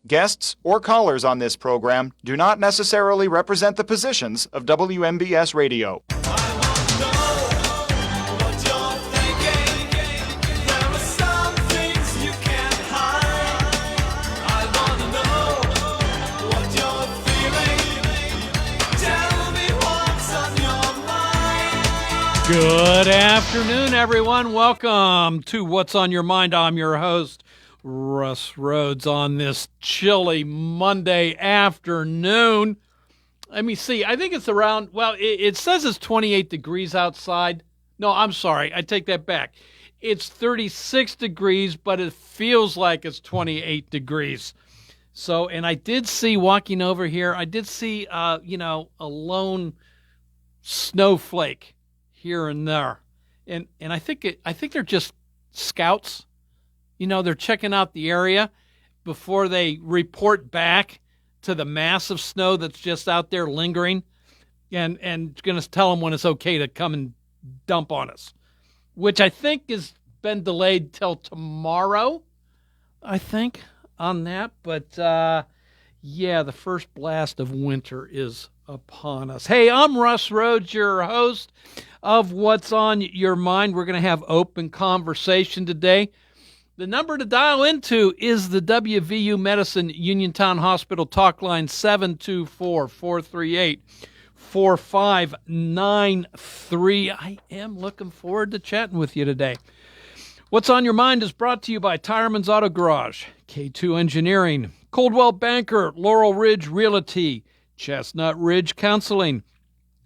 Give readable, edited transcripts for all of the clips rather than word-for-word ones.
Guests or callers on this program do not necessarily represent the positions of WMBS Radio. Good afternoon, everyone. Welcome to What's on Your Mind. I'm your host, Russ Rhodes, on this chilly Monday afternoon. Let me see. I think it's around, well, it says it's 28 degrees outside. No, I'm sorry. I take that back. It's 36 degrees, but it feels like it's 28 degrees. So, and I did see, walking over here, I did see, a lone snowflake here and there, and I think they're just scouts. You know, they're checking out the area before they report back to the massive snow that's just out there lingering, and going to tell them when it's okay to come and dump on us, which I think has been delayed till tomorrow, I think, on that. But yeah, the first blast of winter is upon us. Hey, I'm Russ Rhodes, your host of What's on Your Mind. We're going to have open conversation today. The number to dial into is the WVU Medicine Uniontown Hospital talk line, 724-438-4593. I am looking forward to chatting with you today. What's on Your Mind is brought to you by Tireman's Auto Garage, K2 Engineering, Coldwell Banker, Laurel Ridge Realty, Chestnut Ridge Counseling,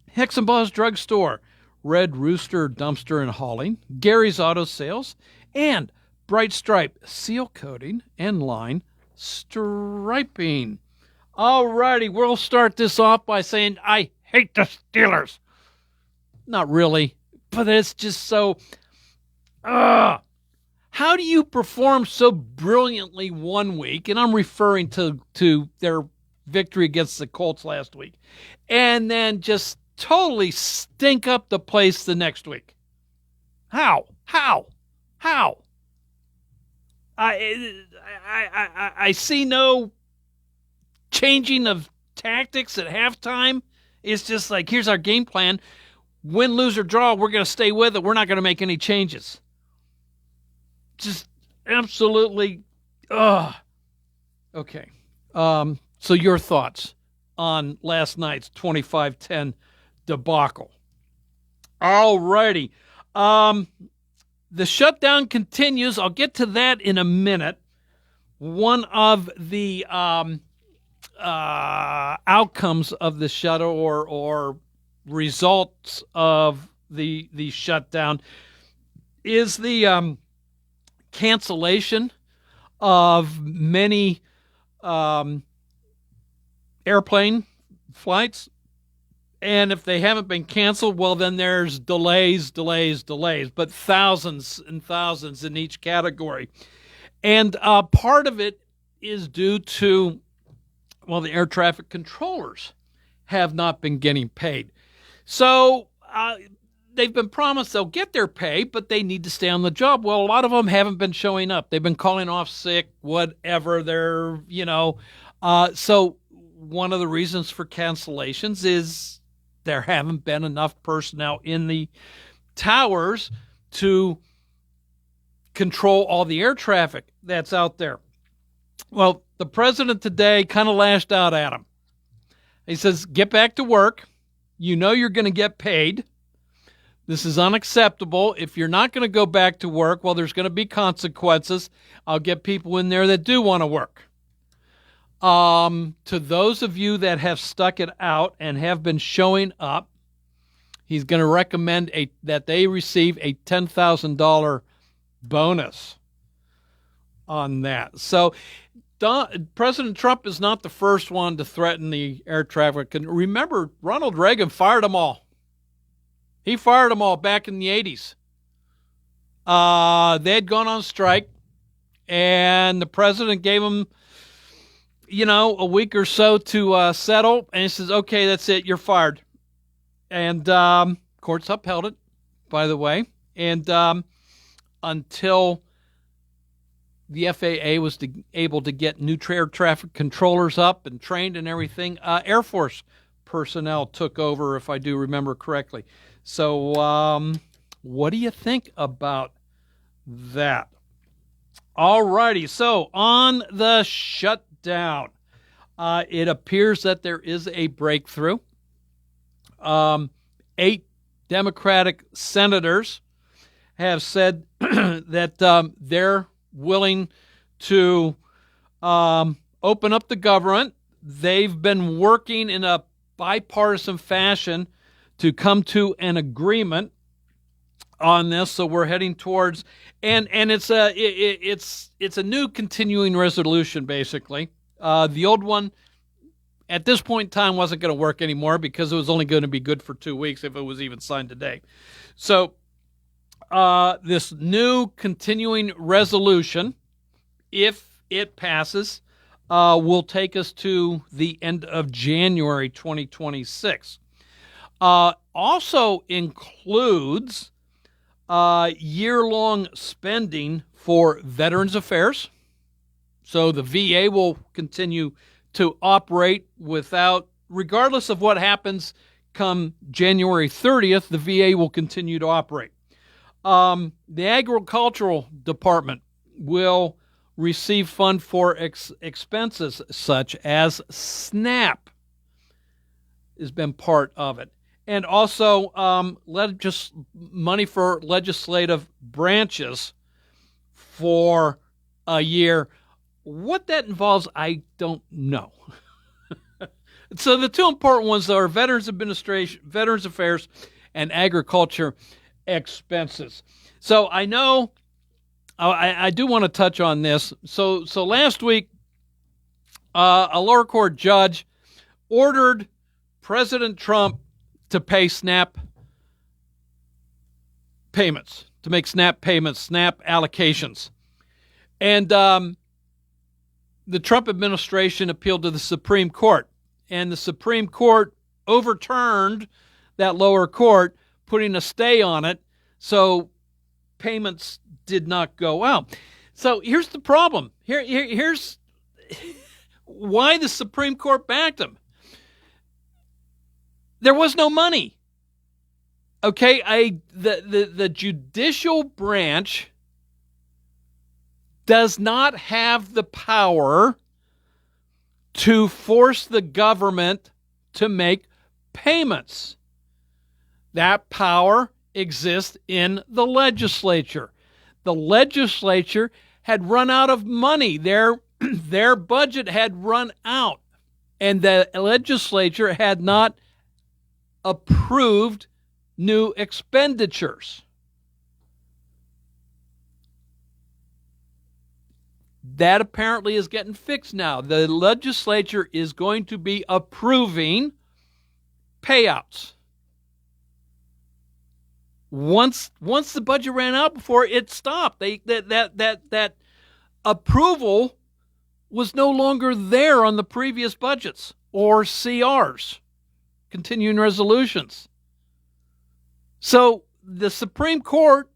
Hicks and Buzz Drug Store, Red Rooster Dumpster and Hauling, Gary's Auto Sales, and Bright Stripe Seal Coating and Line Striping. All righty, we'll start this off by saying I hate the Steelers. Not really, but it's just so... How do you perform so brilliantly one week, and I'm referring to their victory against the Colts last week, and then just totally stink up the place the next week? How? I see no changing of tactics at halftime. It's just like, here's our game plan. Win, lose, or draw, we're going to stay with it. We're not going to make any changes. Just absolutely, okay. So your thoughts on last night's 25-10 debacle. All righty. The shutdown continues. I'll get to that in a minute. One of the outcomes of the shutdown or results of the shutdown is the cancellation of many airplane flights. And if they haven't been canceled, well, then there's delays, but thousands and thousands in each category. And part of it is due to, well, the air traffic controllers have not been getting paid. So they've been promised they'll get their pay, but they need to stay on the job. Well, a lot of them haven't been showing up. They've been calling off sick, whatever. They're, so one of the reasons for cancellations is there haven't been enough personnel in the towers to control all the air traffic that's out there. Well, the president today kind of lashed out at him. He says, get back to work. You know you're going to get paid. This is unacceptable. If you're not going to go back to work, well, there's going to be consequences. I'll get people in there that do want to work. To those of you that have stuck it out and have been showing up, he's going to recommend that they receive a $10,000 bonus on that. So President Trump is not the first one to threaten the air traffic. And remember, Ronald Reagan fired them all. He fired them all back in the 80s. They had gone on strike, and the president gave them, a week or so to settle. And he says, okay, that's it. You're fired. And courts upheld it, by the way. And until the FAA was able to get new air traffic controllers up and trained and everything. Air Force personnel took over, if I do remember correctly. So what do you think about that? All righty. So on the shutdown, it appears that there is a breakthrough. 8 Democratic senators have said that they're willing to open up the government. They've been working in a bipartisan fashion to come to an agreement on this. So we're heading towards, and it's a new continuing resolution, basically. The old one, at this point in time, wasn't going to work anymore because it was only going to be good for 2 weeks if it was even signed today. So this new continuing resolution, if it passes, will take us to the end of January 2026. Also includes year-long spending for Veterans Affairs. So the VA will continue to operate regardless of what happens come January 30th, the VA will continue to operate. The Agricultural Department will receive fund for expenses such as SNAP has been part of it. And also just money for legislative branches for a year. What that involves, I don't know. So the two important ones are Veterans Administration, Veterans Affairs, and agriculture expenses. So I know I do want to touch on this. So last week, a lower court judge ordered President Trump to pay SNAP payments, to make SNAP payments, SNAP allocations. And the Trump administration appealed to the Supreme Court. And the Supreme Court overturned that lower court, putting a stay on it, so payments did not go out. So here's the problem. Here's why the Supreme Court backed him. There was no money. Okay, the judicial branch does not have the power to force the government to make payments. That power exists in the legislature. The legislature had run out of money. Their budget had run out, and the legislature had not approved new expenditures. That apparently is getting fixed now. The legislature is going to be approving payouts. Once the budget ran out, before it stopped, that approval was no longer there on the previous budgets or CRs, continuing resolutions. So the Supreme Court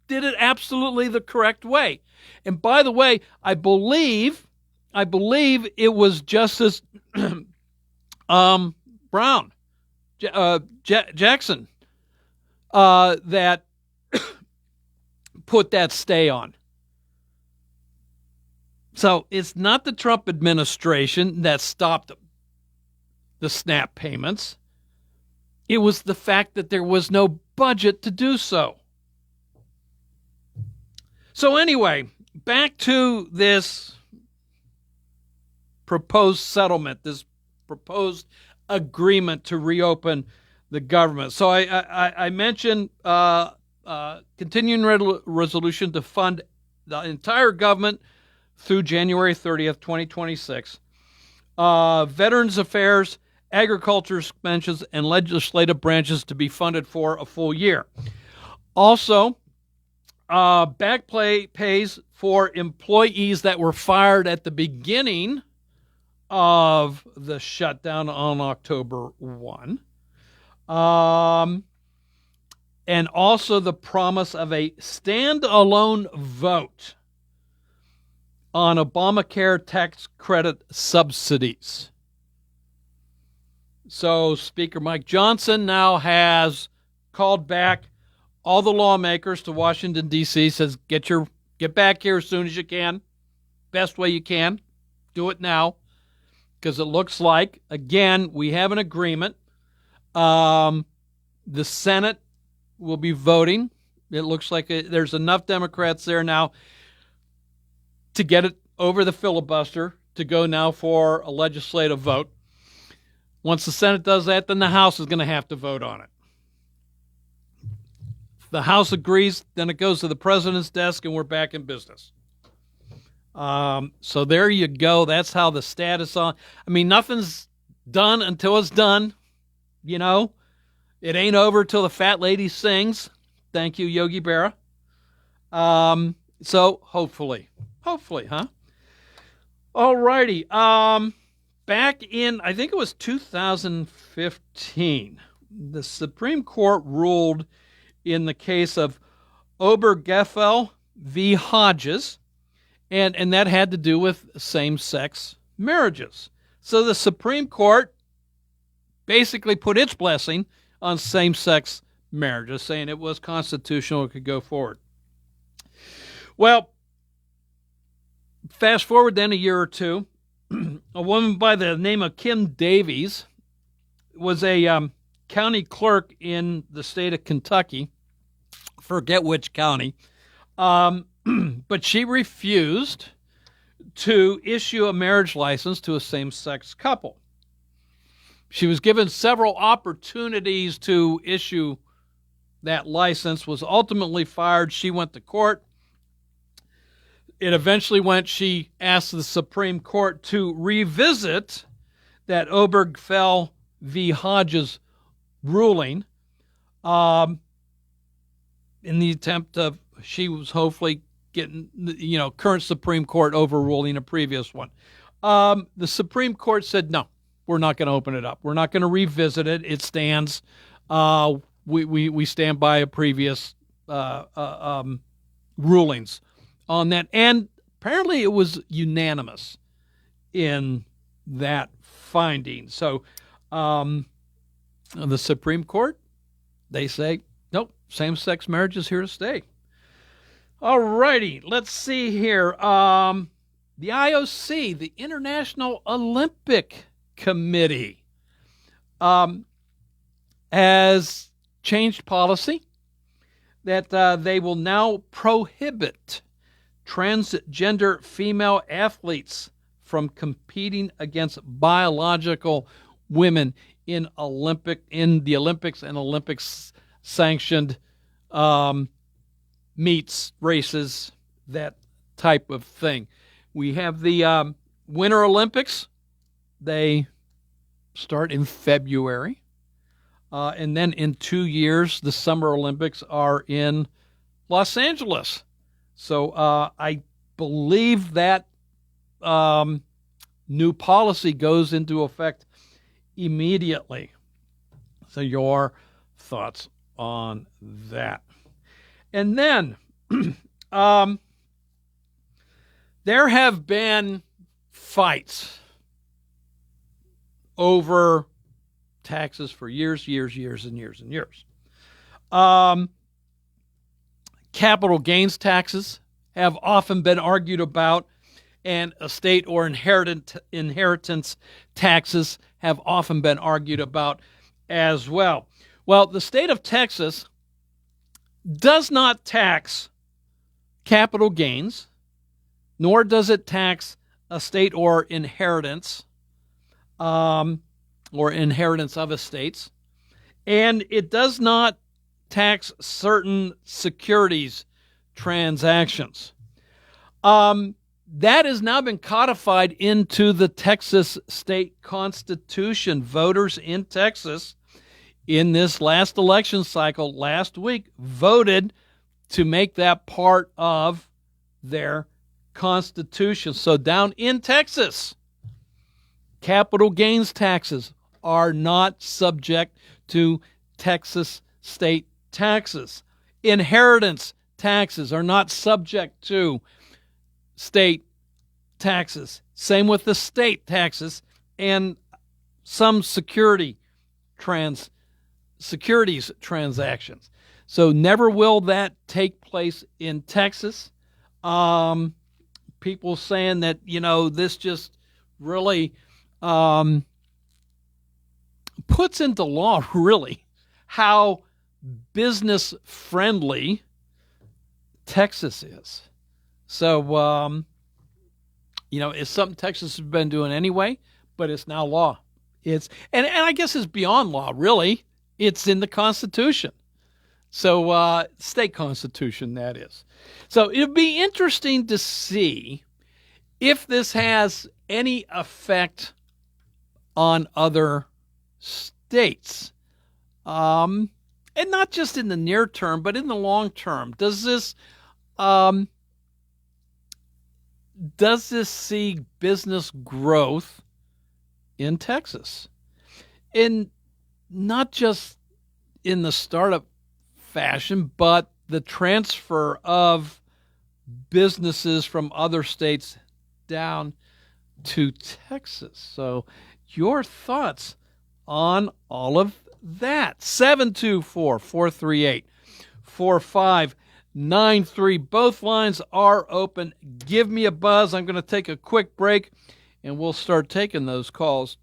did it absolutely the correct way. And by the way, I believe it was Justice Brown, Jackson, that put that stay on. So it's not the Trump administration that stopped the SNAP payments. It was the fact that there was no budget to do so. So anyway, back to this proposed settlement, this proposed agreement to reopen the government. So I mentioned continuing resolution to fund the entire government through January 30th, 2026. Veterans Affairs, agriculture expenses, and legislative branches to be funded for a full year. Also, back pays for employees that were fired at the beginning of the shutdown on October 1. And also the promise of a standalone vote on Obamacare tax credit subsidies. So Speaker Mike Johnson now has called back all the lawmakers to Washington, D.C., says get back here as soon as you can, best way you can. Do it now, because it looks like, again, we have an agreement. The Senate will be voting. It looks like there's enough Democrats there now to get it over the filibuster to go now for a legislative vote. Once the Senate does that, then the House is going to have to vote on it. If the House agrees, then it goes to the president's desk, and we're back in business. So there you go. That's how the status on. I mean, nothing's done until it's done. You know, it ain't over till the fat lady sings. Thank you, Yogi Berra. So hopefully, huh? All righty. Back in, I think it was 2015, the Supreme Court ruled in the case of Obergefell v. Hodges, and that had to do with same-sex marriages. So the Supreme Court basically put its blessing on same-sex marriages, saying it was constitutional, it could go forward. Well, fast forward then a year or two, a woman by the name of Kim Davies was a county clerk in the state of Kentucky, forget which county, but she refused to issue a marriage license to a same-sex couple. She was given several opportunities to issue that license, was ultimately fired. She went to court. It eventually went, she asked the Supreme Court to revisit that Obergefell v. Hodges ruling in the attempt of, she was hopefully getting, current Supreme Court overruling a previous one. The Supreme Court said, no, we're not going to open it up. We're not going to revisit it. It stands. We stand by a previous rulings on that. And apparently it was unanimous in that finding. So the Supreme Court, they say, nope, same-sex marriage is here to stay. All righty, let's see here. The IOC, the International Olympic Committee, has changed policy that they will now prohibit transgender female athletes from competing against biological women in the Olympics and Olympics sanctioned meets, races, that type of thing. We have the Winter Olympics. They start in February. And then in 2 years, the Summer Olympics are in Los Angeles. So I believe that new policy goes into effect immediately. So your thoughts on that? And then there have been fights over taxes for years. Capital gains taxes have often been argued about, and estate or inheritance taxes have often been argued about as well. Well, the state of Texas does not tax capital gains, nor does it tax estate or inheritance, or inheritance of estates, and it does not tax certain securities transactions. That has now been codified into the Texas state constitution. Voters in Texas in this last election cycle last week voted to make that part of their constitution. So down in Texas, capital gains taxes are not subject to Texas state taxes. Inheritance taxes are not subject to state taxes. Same with the state taxes and some securities transactions. So never will that take place in Texas. People saying that, this just really puts into law, really, how business friendly Texas is. So, it's something Texas has been doing anyway, but it's now law. And I guess it's beyond law, really. It's in the Constitution. So, state constitution, that is. So it'll be interesting to see if this has any effect on other states. And not just in the near term, but in the long term. Does this see business growth in Texas? And not just in the startup fashion, but the transfer of businesses from other states down to Texas. So your thoughts on all of that? 724-438-4593. Both lines are open. Give me a buzz. I'm going to take a quick break, and we'll start taking those calls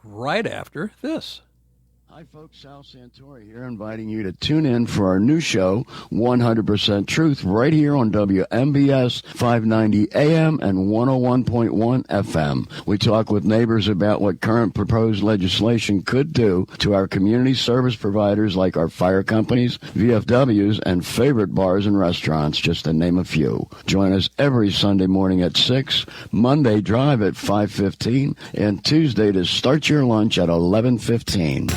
right after this. Hi, folks. Sal Santori here, inviting you to tune in for our new show, 100% Truth, right here on WMBS 590 AM and 101.1 FM. We talk with neighbors about what current proposed legislation could do to our community service providers like our fire companies, VFWs, and favorite bars and restaurants, just to name a few. Join us every Sunday morning at 6, Monday drive at 5:15, and Tuesday to start your lunch at 11:15.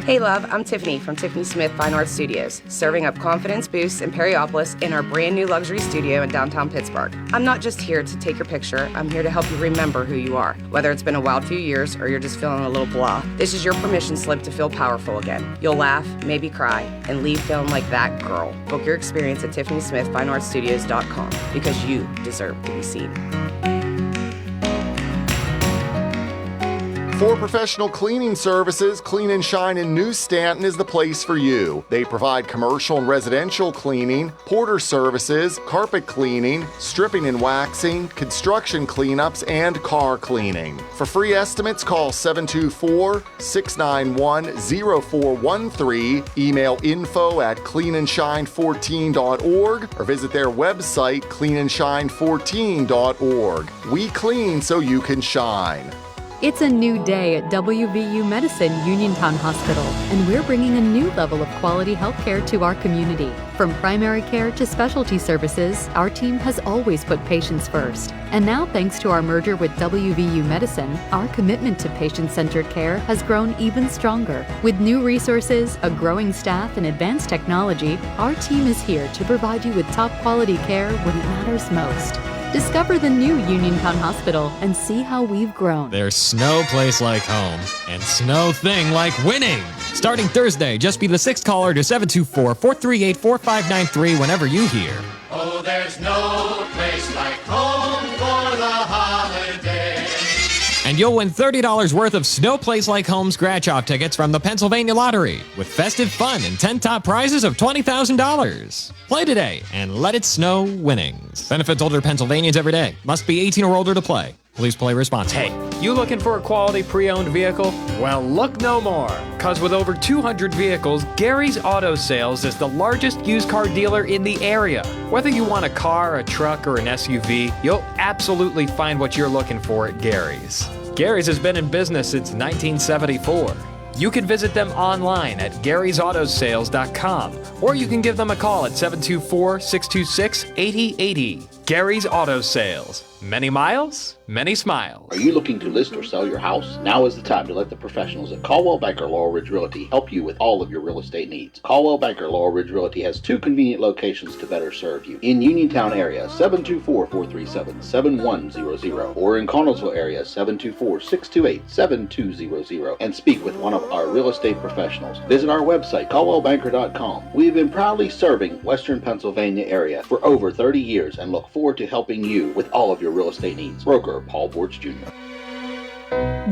Hey love, I'm Tiffany from Tiffany Smith Fine Art Studios, serving up confidence boosts in Periopolis in our brand new luxury studio in downtown Pittsburgh. I'm not just here to take your picture, I'm here to help you remember who you are. Whether it's been a wild few years or you're just feeling a little blah, this is your permission slip to feel powerful again. You'll laugh, maybe cry, and leave feeling like that girl. Book your experience at TiffanySmithFineArtStudios.com because you deserve to be seen. For professional cleaning services, Clean and Shine in New Stanton is the place for you. They provide commercial and residential cleaning, porter services, carpet cleaning, stripping and waxing, construction cleanups, and car cleaning. For free estimates, call 724-691-0413, email info@cleanandshine14.org, or visit their website, cleanandshine14.org. We clean so you can shine. It's a new day at WVU Medicine Uniontown Hospital, and we're bringing a new level of quality healthcare to our community. From primary care to specialty services, our team has always put patients first. And now, thanks to our merger with WVU Medicine, our commitment to patient-centered care has grown even stronger. With new resources, a growing staff, and advanced technology, our team is here to provide you with top-quality care when it matters most. Discover the new Uniontown Hospital and see how we've grown. There's no place like home, and no thing like winning. Starting Thursday, just be the sixth caller to 724-438-4593 whenever you hear. Oh, there's no place like home for the holiday. And you'll win $30 worth of Snow Place Like Home scratch-off tickets from the Pennsylvania Lottery, with festive fun and 10 top prizes of $20,000. Play today and let it snow winnings. Benefits older Pennsylvanians every day. Must be 18 or older to play. Please play responsibly. Hey, you looking for a quality pre-owned vehicle? Well, look no more. Because with over 200 vehicles, Gary's Auto Sales is the largest used car dealer in the area. Whether you want a car, a truck, or an SUV, you'll absolutely find what you're looking for at Gary's. Gary's has been in business since 1974. You can visit them online at Gary'sAutoSales.com, or you can give them a call at 724-626-8080. Gary's Auto Sales. Many miles, many smiles. Are you looking to list or sell your house? Now is the time to let the professionals at Caldwell Banker Laurel Ridge Realty help you with all of your real estate needs. Caldwell Banker Laurel Ridge Realty has 2 convenient locations to better serve you. In Uniontown area, 724-437-7100, or in Connellsville area, 724-628-7200, and speak with one of our real estate professionals. Visit our website, caldwellbanker.com. We have been proudly serving Western Pennsylvania area for over 30 years and look forward to helping you with all of your real estate needs. Broker Paul Bortz Jr.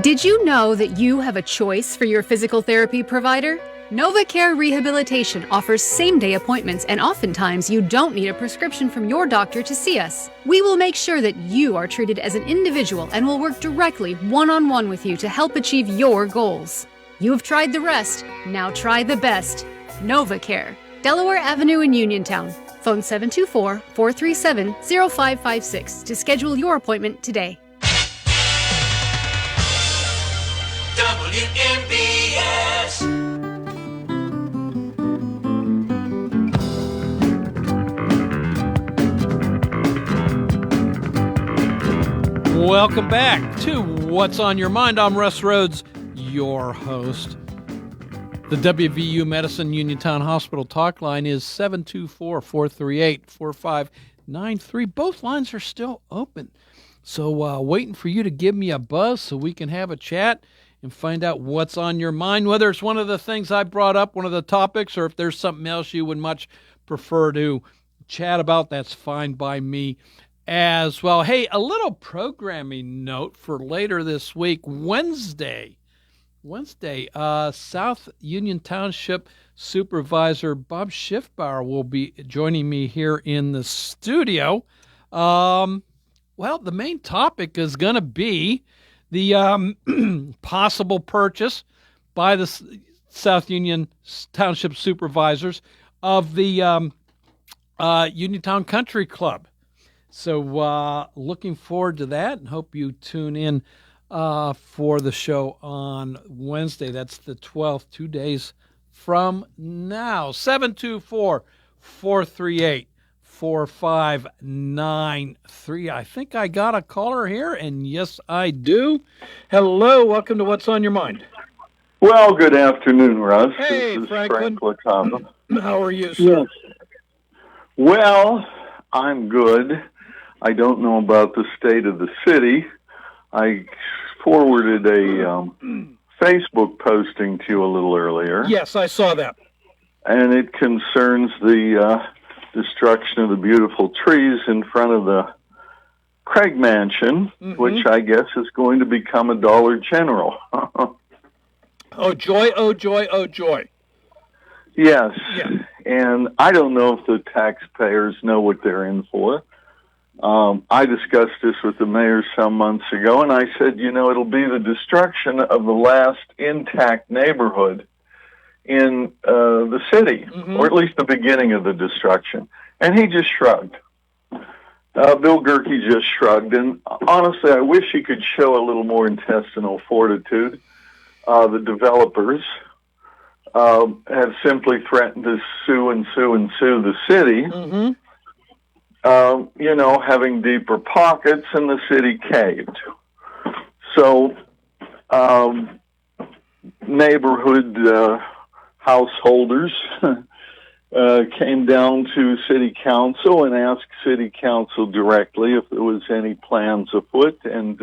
Did you know that you have a choice for your physical therapy provider? NovaCare Rehabilitation offers same-day appointments, and oftentimes you don't need a prescription from your doctor to see us. We will make sure that you are treated as an individual and will work directly one-on-one with you to help achieve your goals. You have tried the rest, now try the best. NovaCare, Delaware Avenue in Uniontown. Phone 724-437-0556 to schedule your appointment today. WMBS. Welcome back to What's on Your Mind. I'm Russ Rhodes, your host. The WVU Medicine Uniontown Hospital talk line is 724-438-4593. Both lines are still open. So waiting for you to give me a buzz so we can have a chat and find out what's on your mind, whether it's one of the things I brought up, one of the topics, or if there's something else you would much prefer to chat about, that's fine by me as well. Hey, a little programming note for later this week, Wednesday, South Union Township Supervisor Bob Schiffbauer will be joining me here in the studio. Well, the main topic is going to be the possible purchase by the South Union Township Supervisors of the Uniontown Country Club. So looking forward to that, and hope you tune in for the show on Wednesday. That's the 12th, 2 days from now. 724-438-4593. I think I got a caller here, and yes, I do. Hello, welcome to What's on Your Mind. Well, good afternoon, Russ. Hey, this is Franklin. Frank Latava. How are you, sir? Yes. Well, I'm good. I don't know about the state of the city. I forwarded a Facebook posting to you a little earlier. Yes, I saw that. And it concerns the destruction of the beautiful trees in front of the Craig Mansion, which I guess is going to become a Dollar General. Oh, joy, oh, joy, oh, joy. Yes. Yeah. And I don't know if the taxpayers know what they're in for. I discussed this with the mayor some months ago, and I said, it'll be the destruction of the last intact neighborhood in the city, or at least the beginning of the destruction. And he just shrugged. Bill Gerke just shrugged. And honestly, I wish he could show a little more intestinal fortitude. The developers have simply threatened to sue the city. Having deeper pockets, and the city caved. So, neighborhood householders came down to city council and asked city council directly if there was any plans afoot, and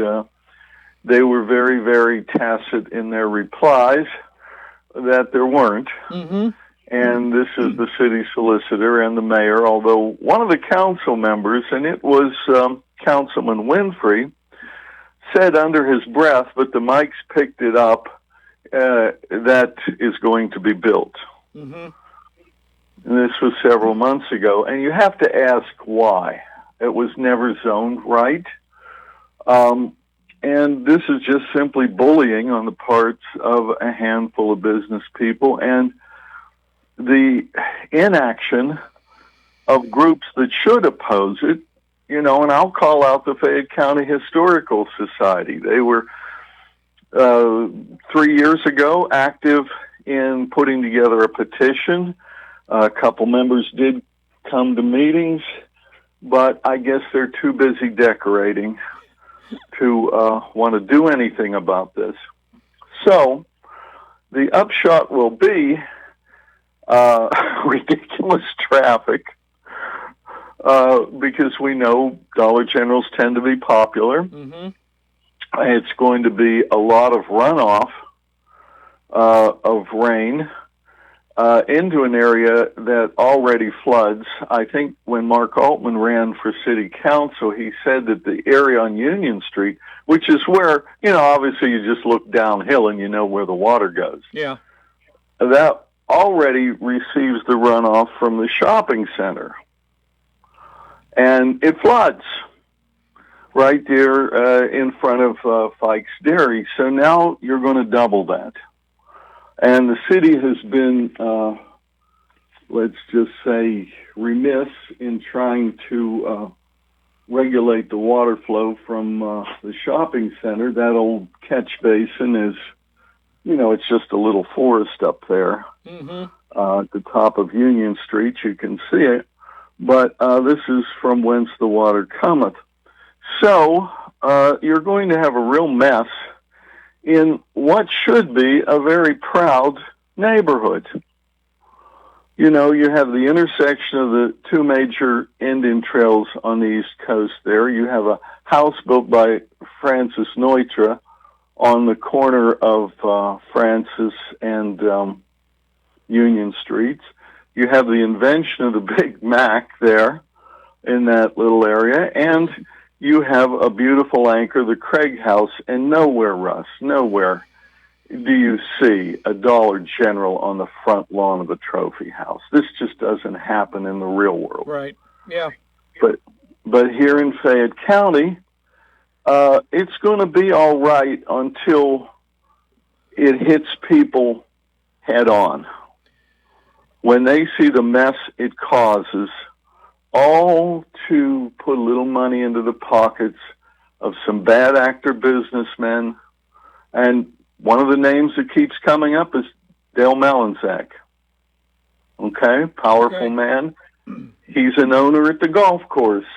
they were very, very tacit in their replies that there weren't. And this is the city solicitor and the mayor, although one of the council members, and it was Councilman Winfrey, said under his breath, but the mics picked it up, that is going to be built. And this was several months ago, and you have to ask why. It was never zoned right. And this is just simply bullying on the parts of a handful of business people, and the inaction of groups that should oppose it, and I'll call out the Fayette County Historical Society. They were 3 years ago active in putting together a petition. A couple members did come to meetings. but I guess they're too busy decorating to want to do anything about this. So the upshot will be ridiculous traffic because we know Dollar Generals tend to be popular. Mm-hmm. It's going to be a lot of runoff of rain into an area that already floods. I think when Mark Altman ran for city council, he said that the area on Union Street, which is where, obviously you just look downhill and you know where the water goes. Yeah. That already receives the runoff from the shopping center. And it floods right there in front of Fikes Dairy. So now you're going to double that. And the city has been, let's just say, remiss in trying to regulate the water flow from the shopping center. That old catch basin is, it's just a little forest up there. Mm-hmm. At the top of Union Street. You can see it. But this is from whence the water cometh. So you're going to have a real mess in what should be a very proud neighborhood. You have the intersection of the two major Indian trails on the East Coast there. You have a house built by Francis Neutra on the corner of Francis and Union Streets. You have the invention of the Big Mac there in that little area, and you have a beautiful anchor, the Craig House, and nowhere, Russ, nowhere do you see a Dollar General on the front lawn of a trophy house. This just doesn't happen in the real world. Right, yeah. But here in Fayette County, it's going to be all right until it hits people head on. When they see the mess it causes, all to put a little money into the pockets of some bad actor businessmen. And one of the names that keeps coming up is Dale Malinzak. Okay, powerful man. He's an owner at the golf course.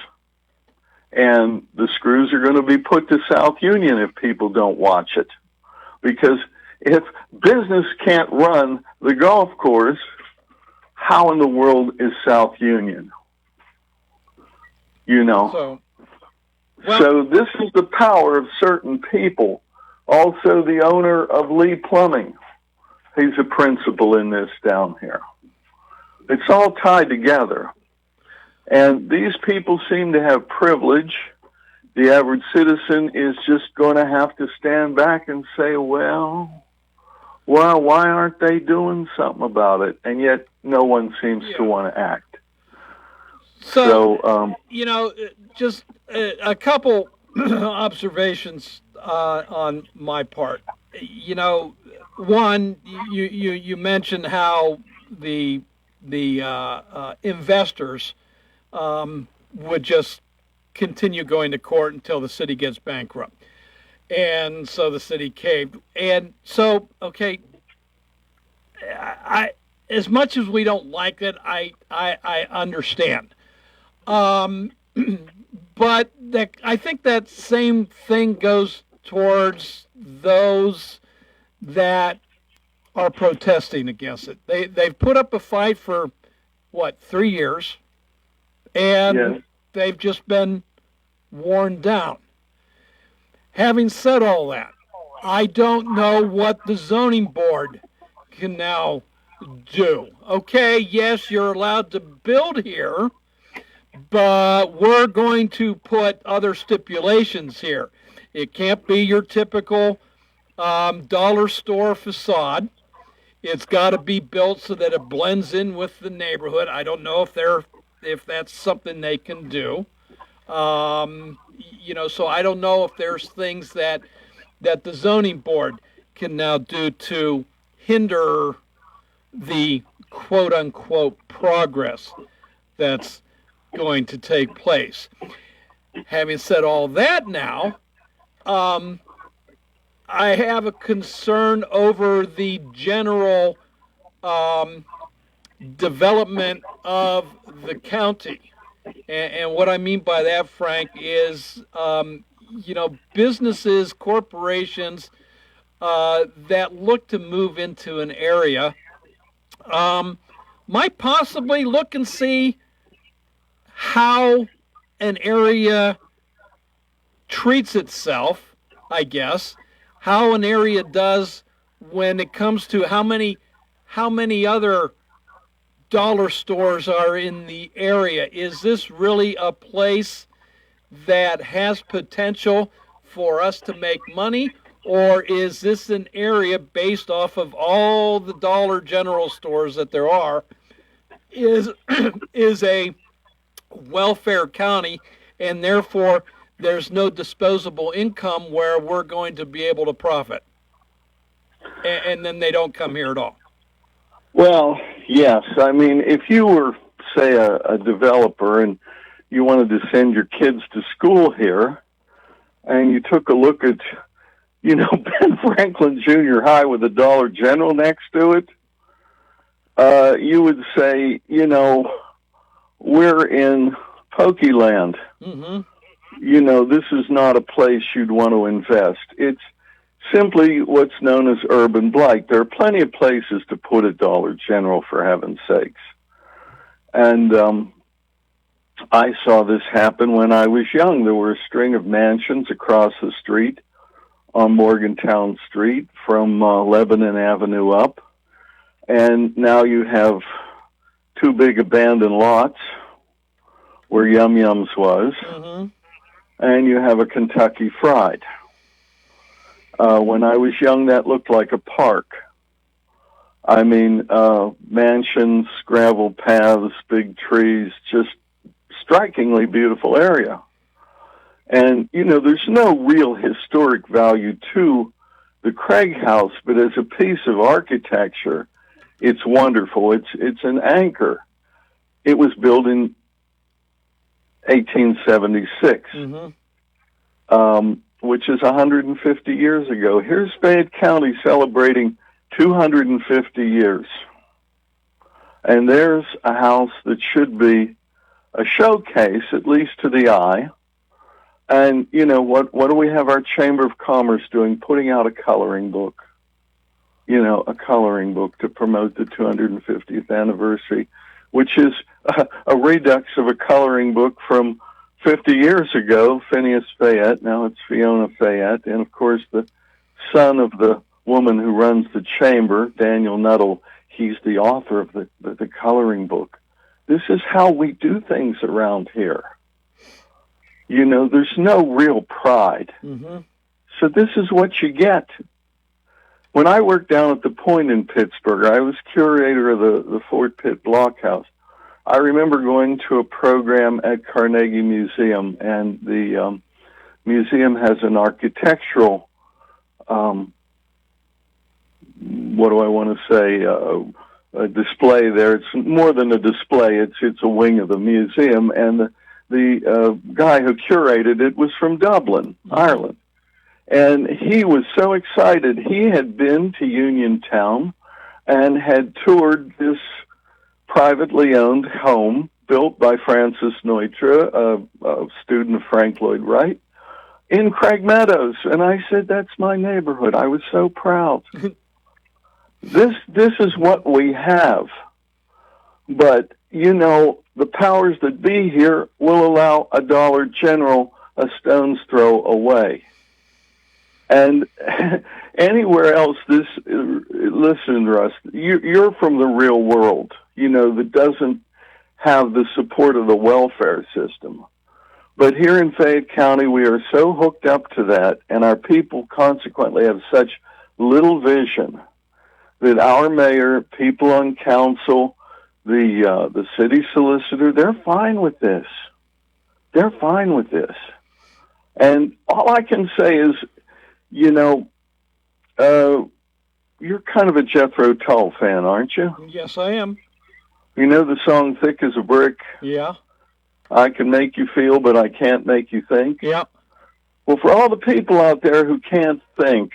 And the screws are going to be put to South Union if people don't watch it. Because if business can't run the golf course, how in the world is South Union? So this is the power of certain people. Also, the owner of Lee Plumbing. He's a principal in this down here. It's all tied together. And these people seem to have privilege. The average citizen is just going to have to stand back and say, well, why aren't they doing something about it? And yet no one seems to want to act. So just a couple observations on my part. One, you mentioned how the investors would just continue going to court until the city gets bankrupt. And so the city caved. And so, okay, I as much as we don't like it, I understand. But I think that same thing goes towards those that are protesting against it. They've put up a fight for, 3 years, and they've just been worn down. Having said all that, I don't know what the zoning board can now do. Okay, yes, you're allowed to build here, but we're going to put other stipulations here. It can't be your typical dollar store facade. It's got to be built so that it blends in with the neighborhood. I don't know if that's something they can do. So I don't know if there's things that the zoning board can now do to hinder the quote-unquote progress that's going to take place. Having said all that now, I have a concern over the general development of the county. And what I mean by that, Frank, is, businesses, corporations that look to move into an area might possibly look and see how an area treats itself, I guess, how an area does when it comes to how many other dollar stores are in the area. Is this really a place that has potential for us to make money, or is this an area based off of all the Dollar General stores that there are, is a welfare county, and therefore there's no disposable income where we're going to be able to profit, and then they don't come here at all? Well, yes. I mean, if you were, say, a developer and you wanted to send your kids to school here, and you took a look at, Ben Franklin Junior High with a Dollar General next to it, you would say, we're in Pokeland. Mm-hmm. This is not a place you'd want to invest. It's simply what's known as urban blight. There are plenty of places to put a Dollar General, for heaven's sakes. And I saw this happen when I was young. There were a string of mansions across the street on Morgantown Street from Lebanon Avenue up. And now you have two big abandoned lots where Yum Yums was. Mm-hmm. And you have a Kentucky Fried. When I was young, that looked like a park. I mean, mansions, gravel paths, big trees, just strikingly beautiful area. And, there's no real historic value to the Craig House, but as a piece of architecture, it's wonderful. It's an anchor. It was built in 1876. Mm-hmm. Which is 150 years ago. Here's Fayette County celebrating 250 years. And there's a house that should be a showcase, at least to the eye. And, what do we have our Chamber of Commerce doing? Putting out a coloring book. A coloring book to promote the 250th anniversary, which is a redux of a coloring book from 50 years ago, Phineas Fayette. Now it's Fiona Fayette. And, of course, the son of the woman who runs the chamber, Daniel Nuttall, he's the author of the coloring book. This is how we do things around here. There's no real pride. Mm-hmm. So this is what you get. When I worked down at the Point in Pittsburgh, I was curator of the Fort Pitt Blockhouse. I remember going to a program at Carnegie Museum, and the museum has an architectural, a display there. It's more than a display. It's a wing of the museum, and the guy who curated it was from Dublin, Ireland. And he was so excited. He had been to Uniontown and had toured this privately owned home built by Francis Neutra, a student of Frank Lloyd Wright, in Craig Meadows. And I said, that's my neighborhood. I was so proud. This is what we have. But, the powers that be here will allow a Dollar General a stone's throw away. And anywhere else, listen, Russ, you're from the real world, that doesn't have the support of the welfare system. But here in Fayette County, we are so hooked up to that, and our people consequently have such little vision that our mayor, people on council, the city solicitor, they're fine with this. They're fine with this. And all I can say is, you're kind of a Jethro Tull fan, aren't you? Yes, I am. You know the song Thick as a Brick? Yeah. I can make you feel, but I can't make you think? Yeah. Well, for all the people out there who can't think,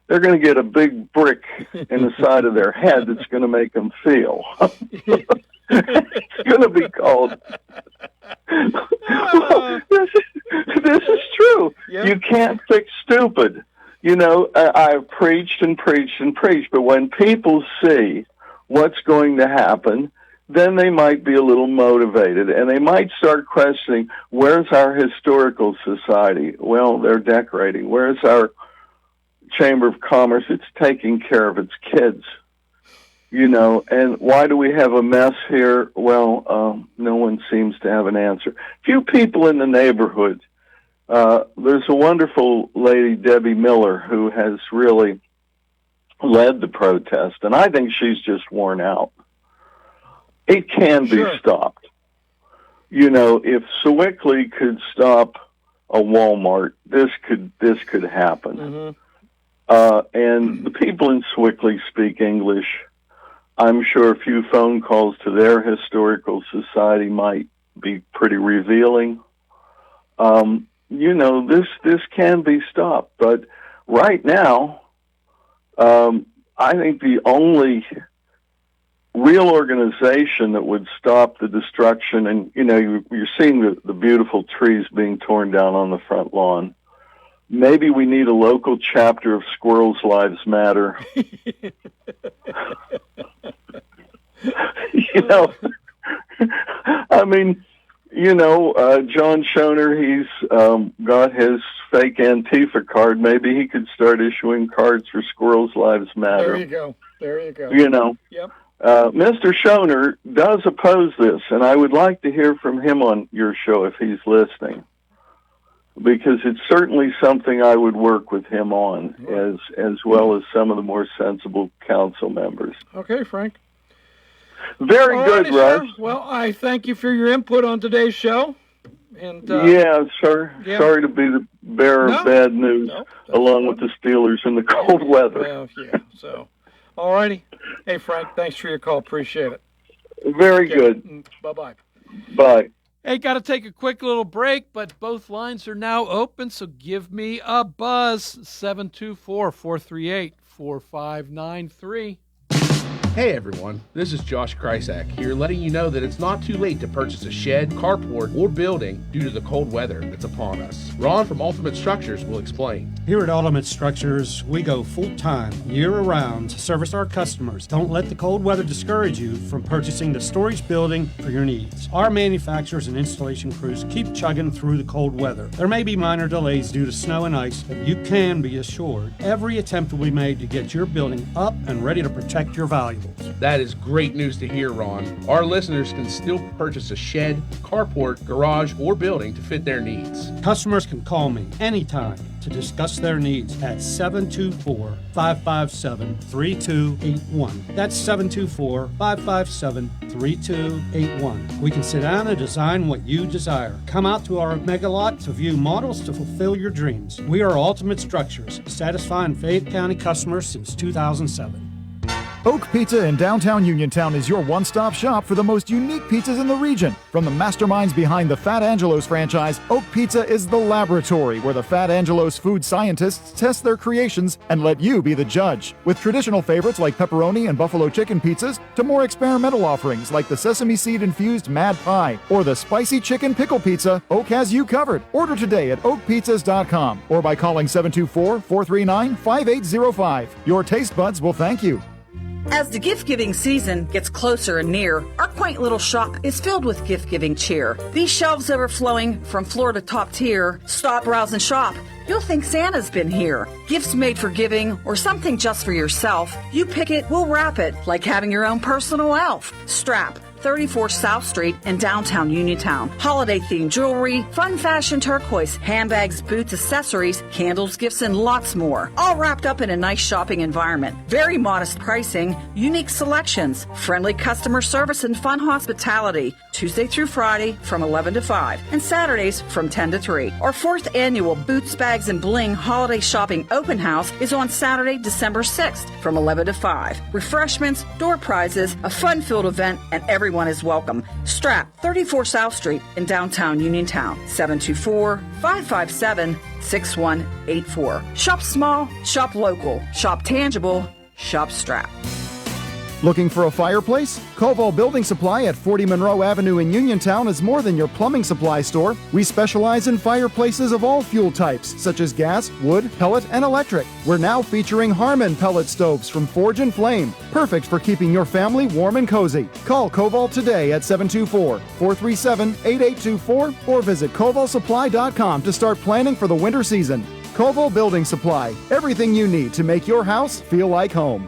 they're going to get a big brick in the side of their head that's going to make them feel. It's going to be called. Well, this is true. Yep. You can't fix stupid. You know, I've preached and preached and preached, but when people see what's going to happen, then they might be a little motivated, and they might start questioning, where's our historical society? Well, they're decorating. Where's our Chamber of Commerce? It's taking care of its kids. You know, and why do we have a mess here? Well, no one seems to have an answer. Few people in the neighborhood. There's a wonderful lady, Debbie Miller, who has really led the protest, and I think she's just worn out. It can be stopped. You know, if Sewickley could stop a Walmart, this could happen. Mm-hmm. And the people in Sewickley speak English. I'm sure a few phone calls to their historical society might be pretty revealing. You know, this can be stopped, but right now, I think the only real organization that would stop the destruction, and you know, you're seeing the beautiful trees being torn down on the front lawn. Maybe we need a local chapter of Squirrels Lives Matter. You know, I mean, you know, John Schoner, he's got his fake Antifa card. Maybe he could start issuing cards for Squirrels Lives Matter. There you go. You know, Yep. Mr. Schoner does oppose this, and I would like to hear from him on your show if he's listening, because it's certainly something I would work with him on, as well as some of the more sensible council members. Okay, Frank. Very good, Russ. Well, I thank you for your input on today's show. And yeah, sir. yeah. Sorry to be the bearer of bad news, along with the Steelers in the cold weather. Well, yeah. So, all righty. Hey, Frank. Thanks for your call. Appreciate it. Very good. Bye-bye. Bye. Hey, got to take a quick little break, but both lines are now open, so give me a buzz. 724-438-4593. Hey everyone, this is Josh Krysak here, letting you know that it's not too late to purchase a shed, carport, or building due to the cold weather that's upon us. Ron from Ultimate Structures will explain. Here at Ultimate Structures, we go full-time, year-round to service our customers. Don't let the cold weather discourage you from purchasing the storage building for your needs. Our manufacturers and installation crews keep chugging through the cold weather. There may be minor delays due to snow and ice, but you can be assured every attempt will be made to get your building up and ready to protect your valuables. That is great news to hear, Ron. Our listeners can still purchase a shed, carport, garage, or building to fit their needs. Customers can call me anytime to discuss their needs at 724-557-3281. That's 724-557-3281. We can sit down and design what you desire. Come out to our mega lot to view models to fulfill your dreams. We are Ultimate Structures, satisfying Fayette County customers since 2007. Oak Pizza in downtown Uniontown is your one-stop shop for the most unique pizzas in the region. From the masterminds behind the Fat Angelo's franchise, Oak Pizza is the laboratory where the Fat Angelo's food scientists test their creations and let you be the judge. With traditional favorites like pepperoni and buffalo chicken pizzas to more experimental offerings like the sesame seed-infused Mad Pie or the spicy chicken pickle pizza, Oak has you covered. Order today at oakpizzas.com or by calling 724-439-5805. Your taste buds will thank you. As the gift-giving season gets closer and near, our quaint little shop is filled with gift-giving cheer. These shelves overflowing from floor to top tier. Stop, browse, and shop. You'll think Santa's been here. Gifts made for giving or something just for yourself. You pick it, we'll wrap it, like having your own personal elf. Strap. 34 South Street in downtown Uniontown. Holiday-themed jewelry, fun fashion turquoise, handbags, boots, accessories, candles, gifts, and lots more. All wrapped up in a nice shopping environment. Very modest pricing, unique selections, friendly customer service, and fun hospitality. Tuesday through Friday from 11 to 5 and Saturdays from 10 to 3. Our 4th annual Boots, Bags, and Bling Holiday Shopping Open House is on Saturday, December 6th from 11 to 5. Refreshments, door prizes, a fun-filled event, and everyone is welcome. Strap 34 South Street in downtown Uniontown. 724-557-6184. Shop small, shop local, shop tangible, shop Strap. Looking for a fireplace? Koval Building Supply at 40 Monroe Avenue in Uniontown is more than your plumbing supply store. We specialize in fireplaces of all fuel types, such as gas, wood, pellet, and electric. We're now featuring Harmon pellet stoves from Forge and Flame, perfect for keeping your family warm and cozy. Call Koval today at 724-437-8824 or visit kovalsupply.com to start planning for the winter season. Koval Building Supply, everything you need to make your house feel like home.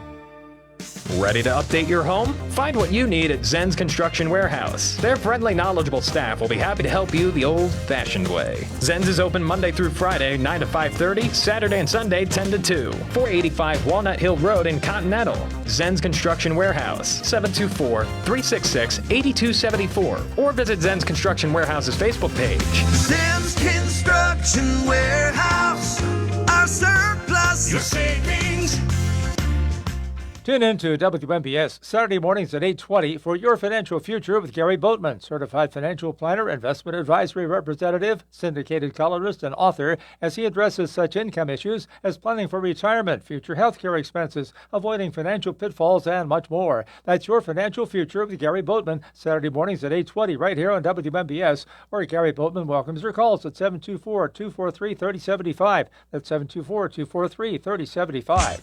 Ready to update your home? Find what you need at Zen's Construction Warehouse. Their friendly, knowledgeable staff will be happy to help you the old-fashioned way. Zen's is open Monday through Friday, 9 to 5:30, Saturday and Sunday, 10 to 2. 485 Walnut Hill Road in Continental. Zen's Construction Warehouse, 724-366-8274. Or visit Zen's Construction Warehouse's Facebook page. Zen's Construction Warehouse, our surplus, your savings. Tune in to WMBS Saturday mornings at 8:20 for Your Financial Future with Gary Boatman, certified financial planner, investment advisory representative, syndicated columnist, and author, as he addresses such income issues as planning for retirement, future health care expenses, avoiding financial pitfalls, and much more. That's Your Financial Future with Gary Boatman, Saturday mornings at 8:20 right here on WMBS, where Gary Boatman welcomes your calls at 724-243-3075. That's 724-243-3075.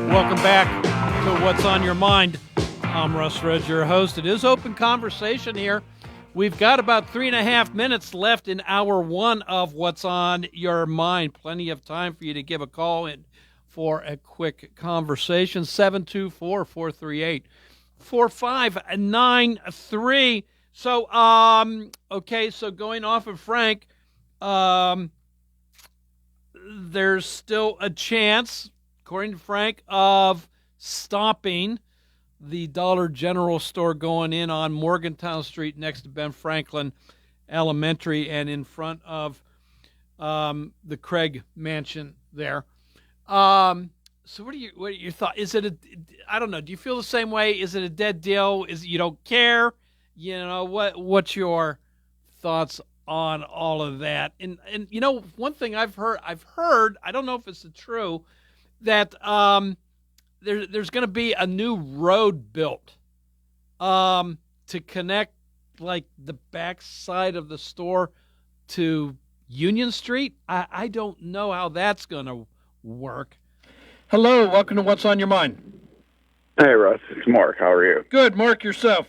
Welcome back to What's on Your Mind. I'm Russ Rhodes, your host. It is open conversation here. We've got about 3.5 minutes left in hour one of What's on Your Mind. Plenty of time for you to give a call in for a quick conversation. 724-438-4593. So, okay, so going off of Frank, there's still a chance, according to Frank, of stopping the Dollar General store going in on Morgantown Street next to Ben Franklin Elementary and in front of the Craig Mansion there. So what are your thoughts? Is it I don't know. Do you feel the same way? Is it a dead deal? Is it you don't care? You know, what's your thoughts on all of that? And you know, one thing I've heard, I don't know if it's true, that there's going to be a new road built to connect like the back side of the store to Union Street. I don't know how that's going to work. Hello, welcome to What's on Your Mind. Hey, Russ. It's Mark. How are you? Good. Mark, yourself?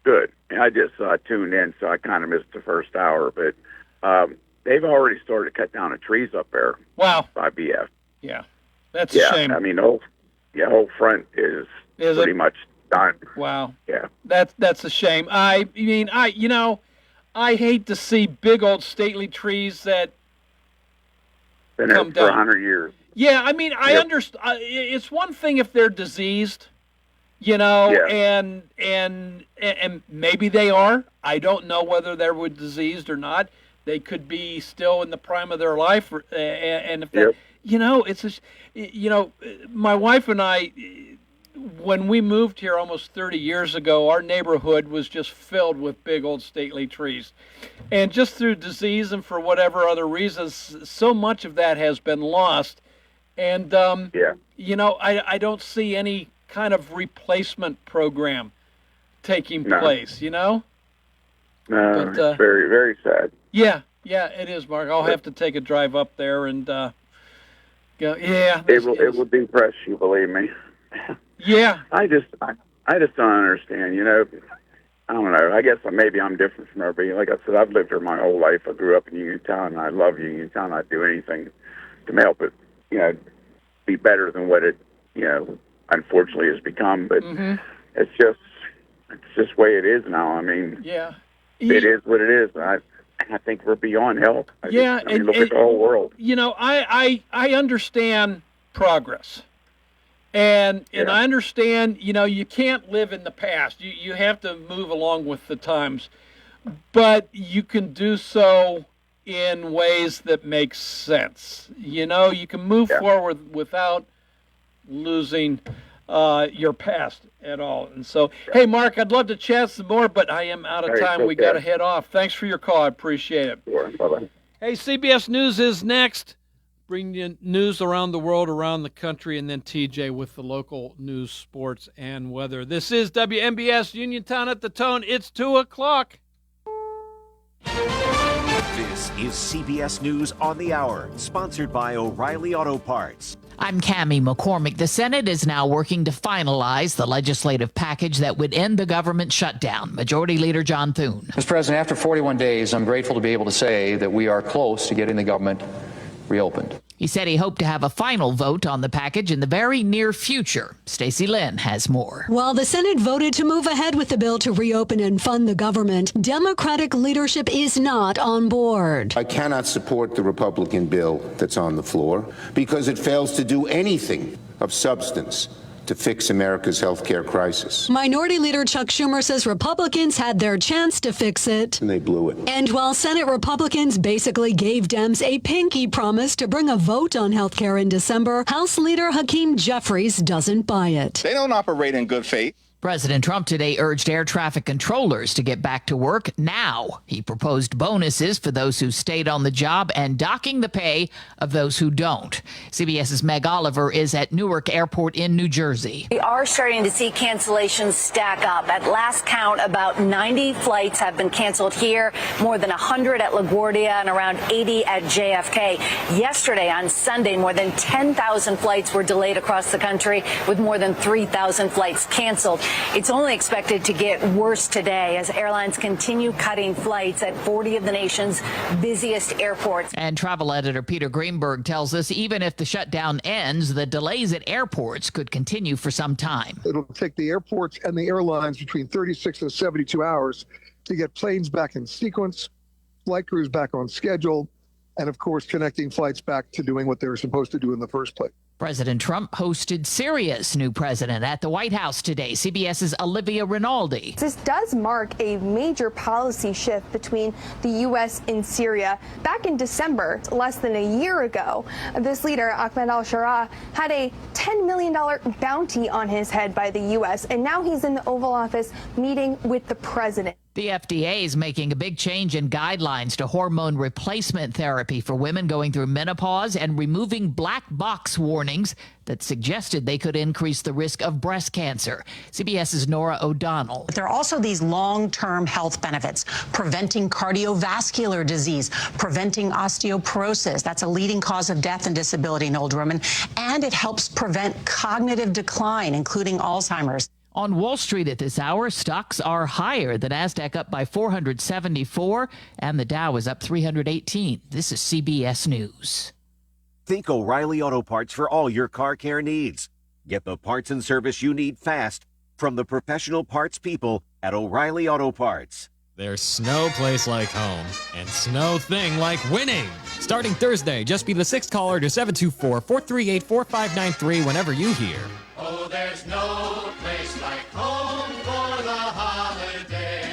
Good. I just tuned in, so I kind of missed the first hour, but they've already started to cut down the trees up there. Wow. By BF. Yeah. That's a shame. I mean, the whole front is pretty much done. Wow. Yeah. That's a shame. I mean, I hate to see big old stately trees that been there for 100 years. Yeah, I mean, I understand. It's one thing if they're diseased, you know, and maybe they are. I don't know whether they were diseased or not. They could be still in the prime of their life, and if that, you know, my wife and I, when we moved here almost 30 years ago, our neighborhood was just filled with big old stately trees. And just through disease and for whatever other reasons, so much of that has been lost. And, you know, I don't see any kind of replacement program taking place, you know? No, it's very, very sad. Yeah, it is, Mark. I'll have to take a drive up there and go. Yeah, it will depress you, believe me. Yeah, I just don't understand. You know, I don't know. I guess maybe I'm different from everybody. Like I said, I've lived here my whole life. I grew up in Uniontown, and I love Uniontown. I'd do anything to help it, you know, be better than what it, you know, unfortunately has become. But it's just the way it is now. I mean, it is what it is. I think we're beyond help. I mean, look at the whole world. You know, I understand progress. And I understand, you know, you can't live in the past. You have to move along with the times. But you can do so in ways that make sense. You know, you can move forward without losing your past at all. And so, hey, Mark, I'd love to chat some more, but I am out of time. We got to head off. Thanks for your call. I appreciate it. Sure. Bye-bye. Hey, CBS News is next. Bring you news around the world, around the country, and then TJ with the local news, sports, and weather. This is WMBS Uniontown at the Tone. It's 2 o'clock. This is CBS News on the Hour, sponsored by O'Reilly Auto Parts. I'm Cammie McCormick. The Senate is now working to finalize the legislative package that would end the government shutdown. Majority Leader John Thune. Mr. President, after 41 days, I'm grateful to be able to say that we are close to getting the government reopened. He said he hoped to have a final vote on the package in the very near future. Stacey Lynn has more. While the Senate voted to move ahead with the bill to reopen and fund the government, Democratic leadership is not on board. I cannot support the Republican bill that's on the floor because it fails to do anything of substance to fix America's health care crisis. Minority Leader Chuck Schumer says Republicans had their chance to fix it. And they blew it. And while Senate Republicans basically gave Dems a pinky promise to bring a vote on health care in December, House Leader Hakeem Jeffries doesn't buy it. They don't operate in good faith. President Trump today urged air traffic controllers to get back to work now. He proposed bonuses for those who stayed on the job and docking the pay of those who don't. CBS's Meg Oliver is at Newark Airport in New Jersey. We are starting to see cancellations stack up. At last count, about 90 flights have been canceled here, more than 100 at LaGuardia and around 80 at JFK. Yesterday on Sunday, more than 10,000 flights were delayed across the country, with more than 3,000 flights canceled. It's only expected to get worse today as airlines continue cutting flights at 40 of the nation's busiest airports. And travel editor Peter Greenberg tells us even if the shutdown ends, the delays at airports could continue for some time. It'll take the airports and the airlines between 36 and 72 hours to get planes back in sequence, flight crews back on schedule, and, of course, connecting flights back to doing what they were supposed to do in the first place. President Trump hosted Syria's new president at the White House today. CBS's Olivia Rinaldi. This does mark a major policy shift between the U.S. and Syria. Back in December, less than a year ago, this leader, Ahmed al-Sharaa, had a $10 million bounty on his head by the U.S., and now he's in the Oval Office meeting with the president. The FDA is making a big change in guidelines to hormone replacement therapy for women going through menopause and removing black box warnings that suggested they could increase the risk of breast cancer. CBS's Nora O'Donnell. There are also these long-term health benefits, preventing cardiovascular disease, preventing osteoporosis. That's a leading cause of death and disability in older women. And it helps prevent cognitive decline, including Alzheimer's. On Wall Street at this hour, stocks are higher. The Nasdaq up by 474 and the Dow is up 318. This is CBS News. Think O'Reilly Auto Parts for all your car care needs. Get the parts and service you need fast from the professional parts people at O'Reilly Auto Parts. There's no place like home and no thing like winning. Starting Thursday, just be the sixth caller to 724-438-4593 whenever you hear. Oh, there's no place like home for the holiday.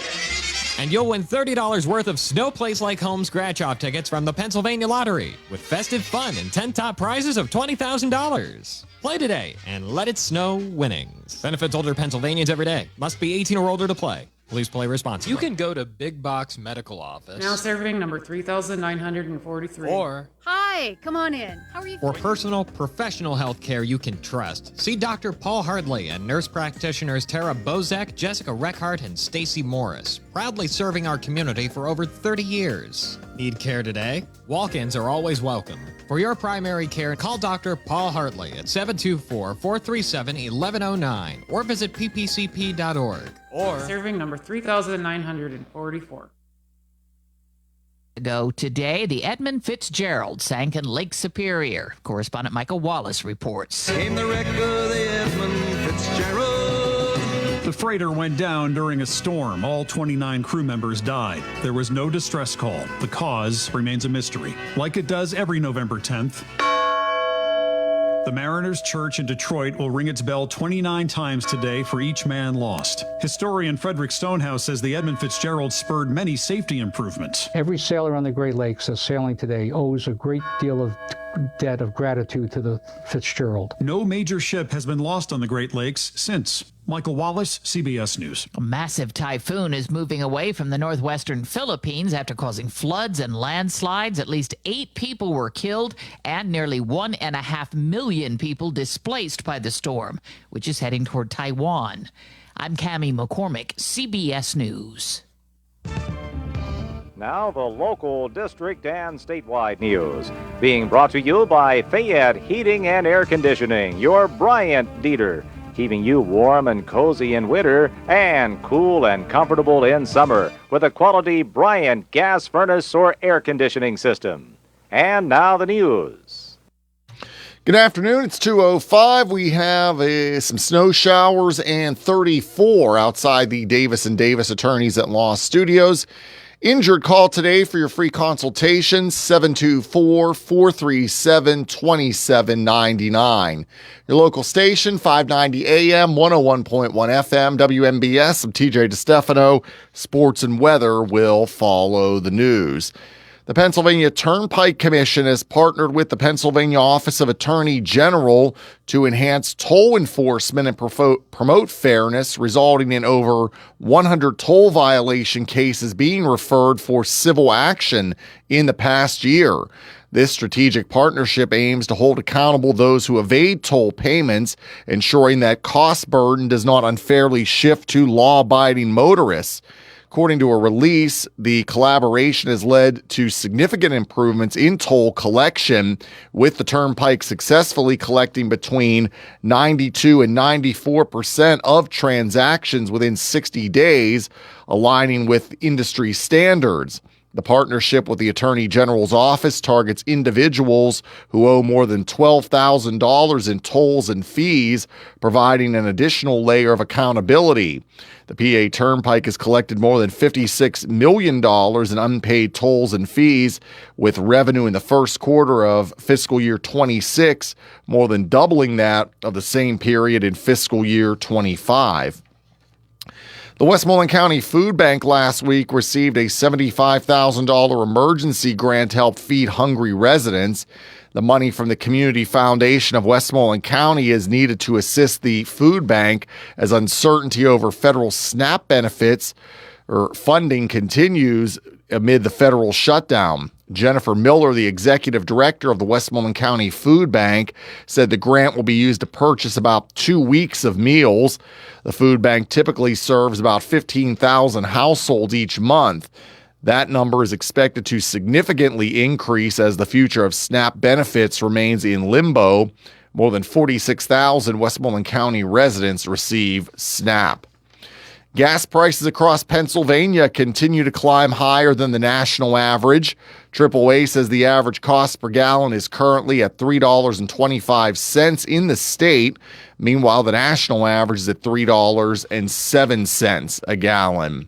And you'll win $30 worth of Snow Place Like Home scratch-off tickets from the Pennsylvania Lottery with festive fun and 10 top prizes of $20,000. Play today and let it snow winnings. Benefits older Pennsylvanians every day. Must be 18 or older to play. Please play responsibly. You can go to Big Box Medical Office. Now serving number 3,943. Or hi, come on in. How are you? For personal, professional health care you can trust, see Dr. Paul Hardley and nurse practitioners Tara Bozek, Jessica Reckhart, and Stacy Morris, proudly serving our community for over 30 years. Need care today? Walk-ins are always welcome. For your primary care, call Dr. Paul Hartley at 724-437-1109 or visit ppcp.org. Or serving number 3,944. Ago today, the Edmund Fitzgerald sank in Lake Superior. Correspondent Michael Wallace reports. Came the wreck of the Edmund Fitzgerald. The freighter went down during a storm. All 29 crew members died. There was no distress call. The cause remains a mystery, like it does every November 10th. The Mariners Church in Detroit will ring its bell 29 times today for each man lost. Historian Frederick Stonehouse says the Edmund Fitzgerald spurred many safety improvements. Every sailor on the Great Lakes that's sailing today owes a great deal of debt of gratitude to the Fitzgerald. No major ship has been lost on the Great Lakes since. Michael Wallace, CBS News. A massive typhoon is moving away from the northwestern Philippines after causing floods and landslides. At least 8 people were killed and nearly 1.5 million people displaced by the storm, which is heading toward Taiwan. I'm Cammie McCormick, CBS News. Now the local, district, and statewide news. Being brought to you by Fayette Heating and Air Conditioning, your Bryant Dieter. Keeping you warm and cozy in winter and cool and comfortable in summer with a quality Bryant gas furnace or air conditioning system. And now the news. Good afternoon. It's 2:05. We have some snow showers and 34 outside the Davis & Davis Attorneys at Law Studios. Injured call today for your free consultation, 724-437-2799. Your local station, 590 AM, 101.1 FM, WMBS. I'm TJ DeStefano. Sports and weather will follow the news. The Pennsylvania Turnpike Commission has partnered with the Pennsylvania Office of Attorney General to enhance toll enforcement and promote fairness, resulting in over 100 toll violation cases being referred for civil action in the past year. This strategic partnership aims to hold accountable those who evade toll payments, ensuring that cost burden does not unfairly shift to law-abiding motorists. According to a release, the collaboration has led to significant improvements in toll collection, with the Turnpike successfully collecting between 92 and 94% of transactions within 60 days, aligning with industry standards. The partnership with the Attorney General's office targets individuals who owe more than $12,000 in tolls and fees, providing an additional layer of accountability. The PA Turnpike has collected more than $56 million in unpaid tolls and fees, with revenue in the first quarter of fiscal year 26 more than doubling that of the same period in fiscal year 25. The Westmoreland County Food Bank last week received a $75,000 emergency grant to help feed hungry residents. The money from the Community Foundation of Westmoreland County is needed to assist the food bank as uncertainty over federal SNAP benefits or funding continues amid the federal shutdown. Jennifer Miller, the executive director of the Westmoreland County Food Bank, said the grant will be used to purchase about 2 weeks of meals. The food bank typically serves about 15,000 households each month. That number is expected to significantly increase as the future of SNAP benefits remains in limbo. More than 46,000 Westmoreland County residents receive SNAP. Gas prices across Pennsylvania continue to climb higher than the national average. AAA says the average cost per gallon is currently at $3.25 in the state. Meanwhile, the national average is at $3.07 a gallon.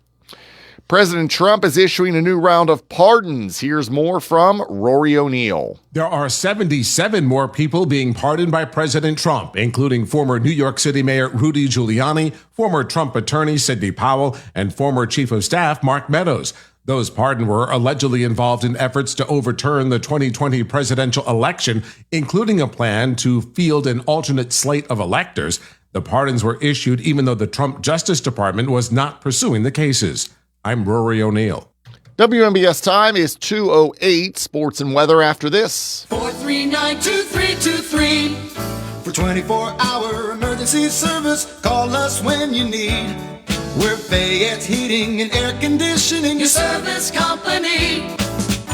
President Trump is issuing a new round of pardons. Here's more from Rory O'Neill. There are 77 more people being pardoned by President Trump, including former New York City Mayor Rudy Giuliani, former Trump attorney Sidney Powell, and former Chief of Staff Mark Meadows. Those pardoned were allegedly involved in efforts to overturn the 2020 presidential election, including a plan to field an alternate slate of electors. The pardons were issued even though the Trump Justice Department was not pursuing the cases. I'm Rory O'Neill. WMBS time is 2:08. Sports and weather after this. 439-2323. For 24-hour emergency service, call us when you need. We're Fayette's Heating and Air Conditioning, your service company.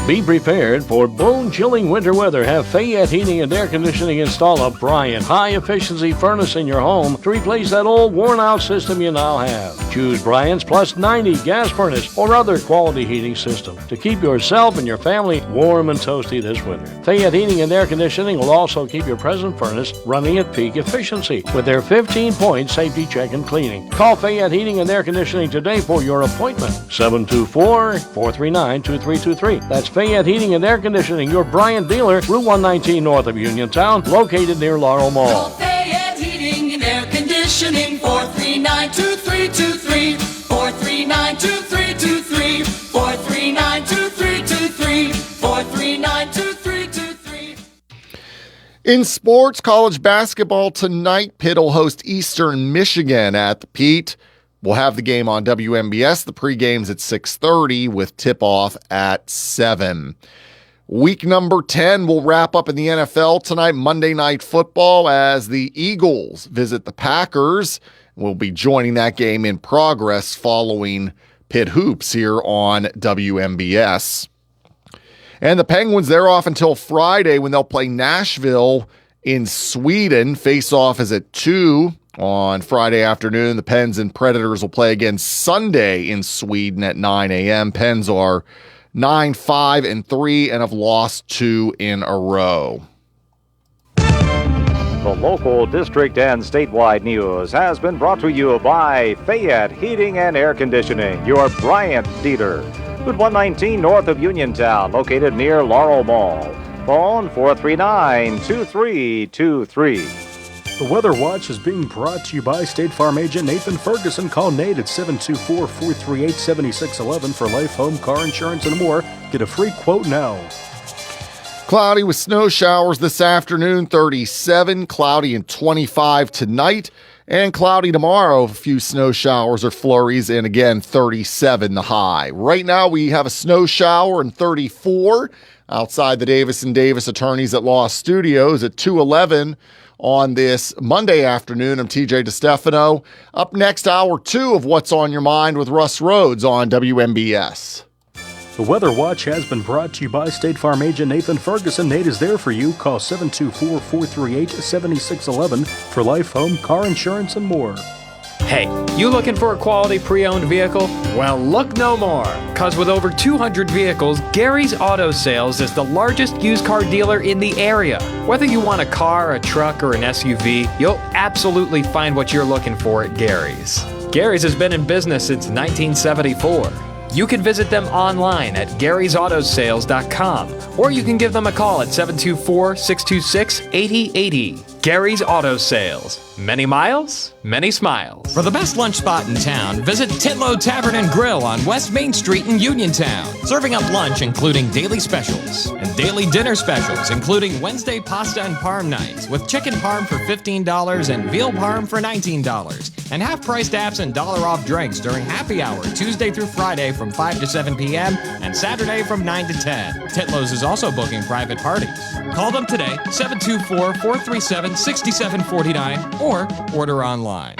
Be prepared for bone-chilling winter weather. Have Fayette Heating and Air Conditioning install a Bryant high-efficiency furnace in your home to replace that old worn-out system you now have. Choose Bryant's Plus 90 gas furnace or other quality heating system to keep yourself and your family warm and toasty this winter. Fayette Heating and Air Conditioning will also keep your present furnace running at peak efficiency with their 15-point safety check and cleaning. Call Fayette Heating and Air Conditioning today for your appointment. 724-439-2323. That's Fayette Heating and Air Conditioning, your Bryant dealer, Route 119 north of Uniontown, located near Laurel Mall. Fayette Heating and Air Conditioning, 439-2323, 439-2323, 439-2323, 439-2323. In sports, college basketball tonight, Pitt will host Eastern Michigan at the Pete. We'll have the game on WMBS. The pregame's at 6:30 with tip-off at 7. Week number 10 will wrap up in the NFL tonight, Monday Night Football, as the Eagles visit the Packers. We'll be joining that game in progress following Pitt Hoops here on WMBS. And the Penguins, they're off until Friday when they'll play Nashville in Sweden. Face-off is at 2 on Friday afternoon. The Pens and Predators will play again Sunday in Sweden at 9 a.m. Pens are 9-5-3 and have lost 2 in a row. The local, district, and statewide news has been brought to you by Fayette Heating and Air Conditioning, your Bryant dealer. Route 119 north of Uniontown, located near Laurel Mall. Phone 439-2323. The Weather Watch is being brought to you by State Farm agent Nathan Ferguson. Call Nate at 724-438-7611 for life, home, car insurance, and more. Get a free quote now. Cloudy with snow showers this afternoon, 37. Cloudy and 25 tonight. And cloudy tomorrow, a few snow showers or flurries, and again, 37 the high. Right now, we have a snow shower and 34 outside the Davis & Davis Attorneys at Law Studios at 2:11 on this Monday afternoon. I'm TJ DeStefano. Up next, hour 2 of What's on Your Mind with Russ Rhodes on WMBS. The Weather Watch has been brought to you by State Farm agent Nathan Ferguson. Nate is there for you. Call 724-438-7611 for life, home, car insurance, and more. Hey, you looking for a quality pre-owned vehicle? Well, look no more, because with over 200 vehicles, Gary's Auto Sales is the largest used car dealer in the area. Whether you want a car, a truck, or an SUV, you'll absolutely find what you're looking for at Gary's. Gary's has been in business since 1974. You can visit them online at Gary'sAutoSales.com, or you can give them a call at 724-626-8080. Gary's Auto Sales. Many miles, many smiles. For the best lunch spot in town, visit Titlow Tavern and Grill on West Main Street in Uniontown. Serving up lunch including daily specials and daily dinner specials, including Wednesday pasta and parm nights with chicken parm for $15 and veal parm for $19. And half-priced apps and $1 off drinks during happy hour Tuesday through Friday from 5 to 7 p.m. and Saturday from 9 to 10. Titlows is also booking private parties. Call them today, 724-437-6749, or order online.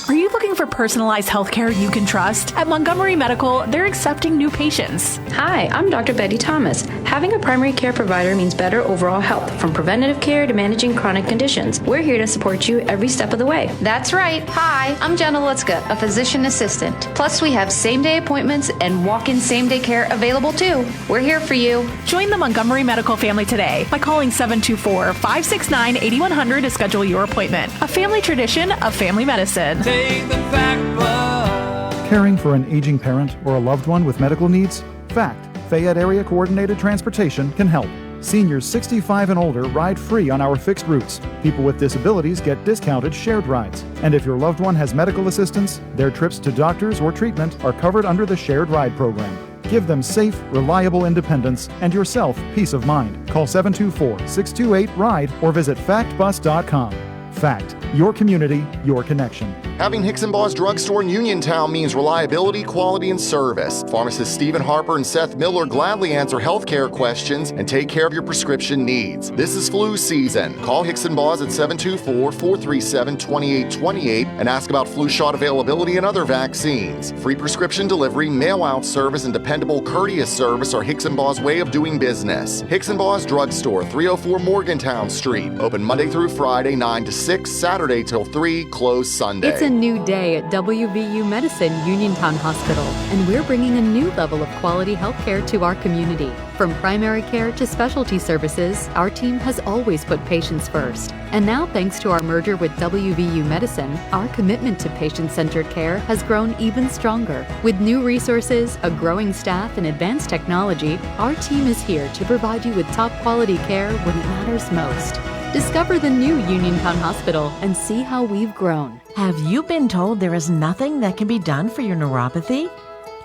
Are you looking for personalized healthcare you can trust? At Montgomery Medical, they're accepting new patients. Hi, I'm Dr. Betty Thomas. Having a primary care provider means better overall health, from preventative care to managing chronic conditions. We're here to support you every step of the way. That's right. Hi, I'm Jenna Lutzka, a physician assistant. Plus, we have same-day appointments and walk-in same-day care available too. We're here for you. Join the Montgomery Medical family today by calling 724-569-8100 to schedule your appointment. A family tradition of family medicine. Take the fact book. Caring for an aging parent or a loved one with medical needs? FACT, Fayette Area Coordinated Transportation, can help. Seniors 65 and older ride free on our fixed routes. People with disabilities get discounted shared rides. And if your loved one has medical assistance, their trips to doctors or treatment are covered under the shared ride program. Give them safe, reliable independence and yourself peace of mind. Call 724-628-RIDE or visit factbus.com. FACT, your community, your connection. Having Hicks & Baugh's Drugstore in Uniontown means reliability, quality, and service. Pharmacists Stephen Harper and Seth Miller gladly answer healthcare questions and take care of your prescription needs. This is flu season. Call Hicks & Baugh's at 724-437-2828 and ask about flu shot availability and other vaccines. Free prescription delivery, mail-out service, and dependable courteous service are Hicks & Baugh's way of doing business. Hicks & Baugh's Drugstore, 304 Morgantown Street. Open Monday through Friday, 9 to 6, Saturday till 3, closed Sunday. It's a new day at WVU Medicine Uniontown Hospital, and we're bringing a new level of quality healthcare to our community. From primary care to specialty services, our team has always put patients first. And now, thanks to our merger with WVU Medicine, our commitment to patient-centered care has grown even stronger. With new resources, a growing staff, and advanced technology, our team is here to provide you with top-quality care when it matters most. Discover the new Uniontown Hospital and see how we've grown. Have you been told there is nothing that can be done for your neuropathy?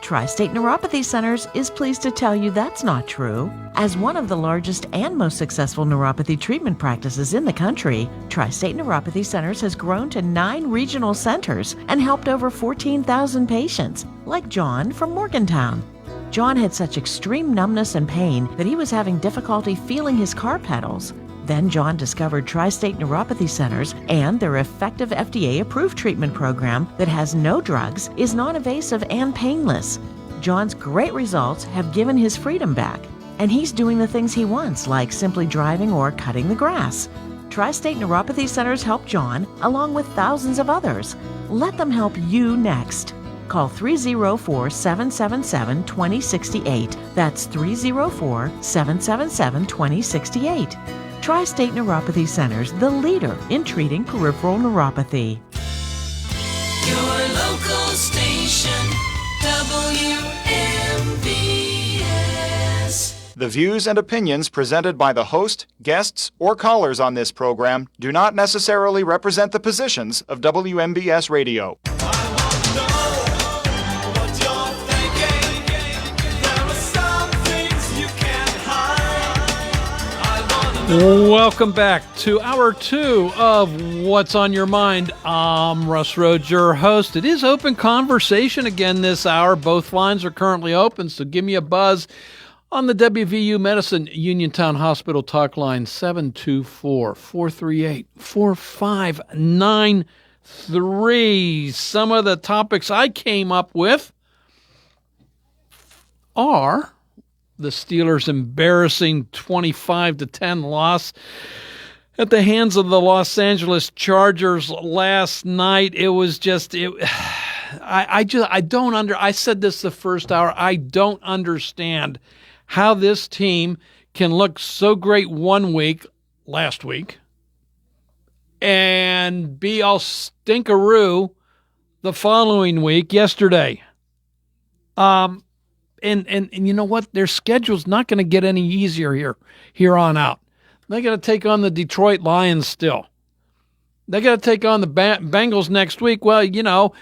Tri-State Neuropathy Centers is pleased to tell you that's not true. As one of the largest and most successful neuropathy treatment practices in the country, Tri-State Neuropathy Centers has grown to 9 regional centers and helped over 14,000 patients, like John from Morgantown. John had such extreme numbness and pain that he was having difficulty feeling his car pedals. Then John discovered Tri-State Neuropathy Centers and their effective FDA-approved treatment program that has no drugs, is non-invasive, and painless. John's great results have given his freedom back, and he's doing the things he wants, like simply driving or cutting the grass. Tri-State Neuropathy Centers help John, along with thousands of others. Let them help you next. Call 304-777-2068. That's 304-777-2068. Tri-State Neuropathy Centers, the leader in treating peripheral neuropathy. Your local station, WMBS. The views and opinions presented by the host, guests, or callers on this program do not necessarily represent the positions of WMBS Radio. Welcome back to Hour 2 of What's on Your Mind. I'm Russ Rhodes, your host. It is open conversation again this hour. Both lines are currently open, so give me a buzz on the WVU Medicine Uniontown Hospital talk line, 724-438-4593. Some of the topics I came up with are the Steelers' embarrassing 25-10 loss at the hands of the Los Angeles Chargers last night. It was just, I said this the first hour, I don't understand how this team can look so great one week, last week, and be all stinkaroo the following week, yesterday. And you know what? Their schedule's not going to get any easier here on out. They're going to take on the Detroit Lions still. They're going to take on the Bengals next week. Well, you know,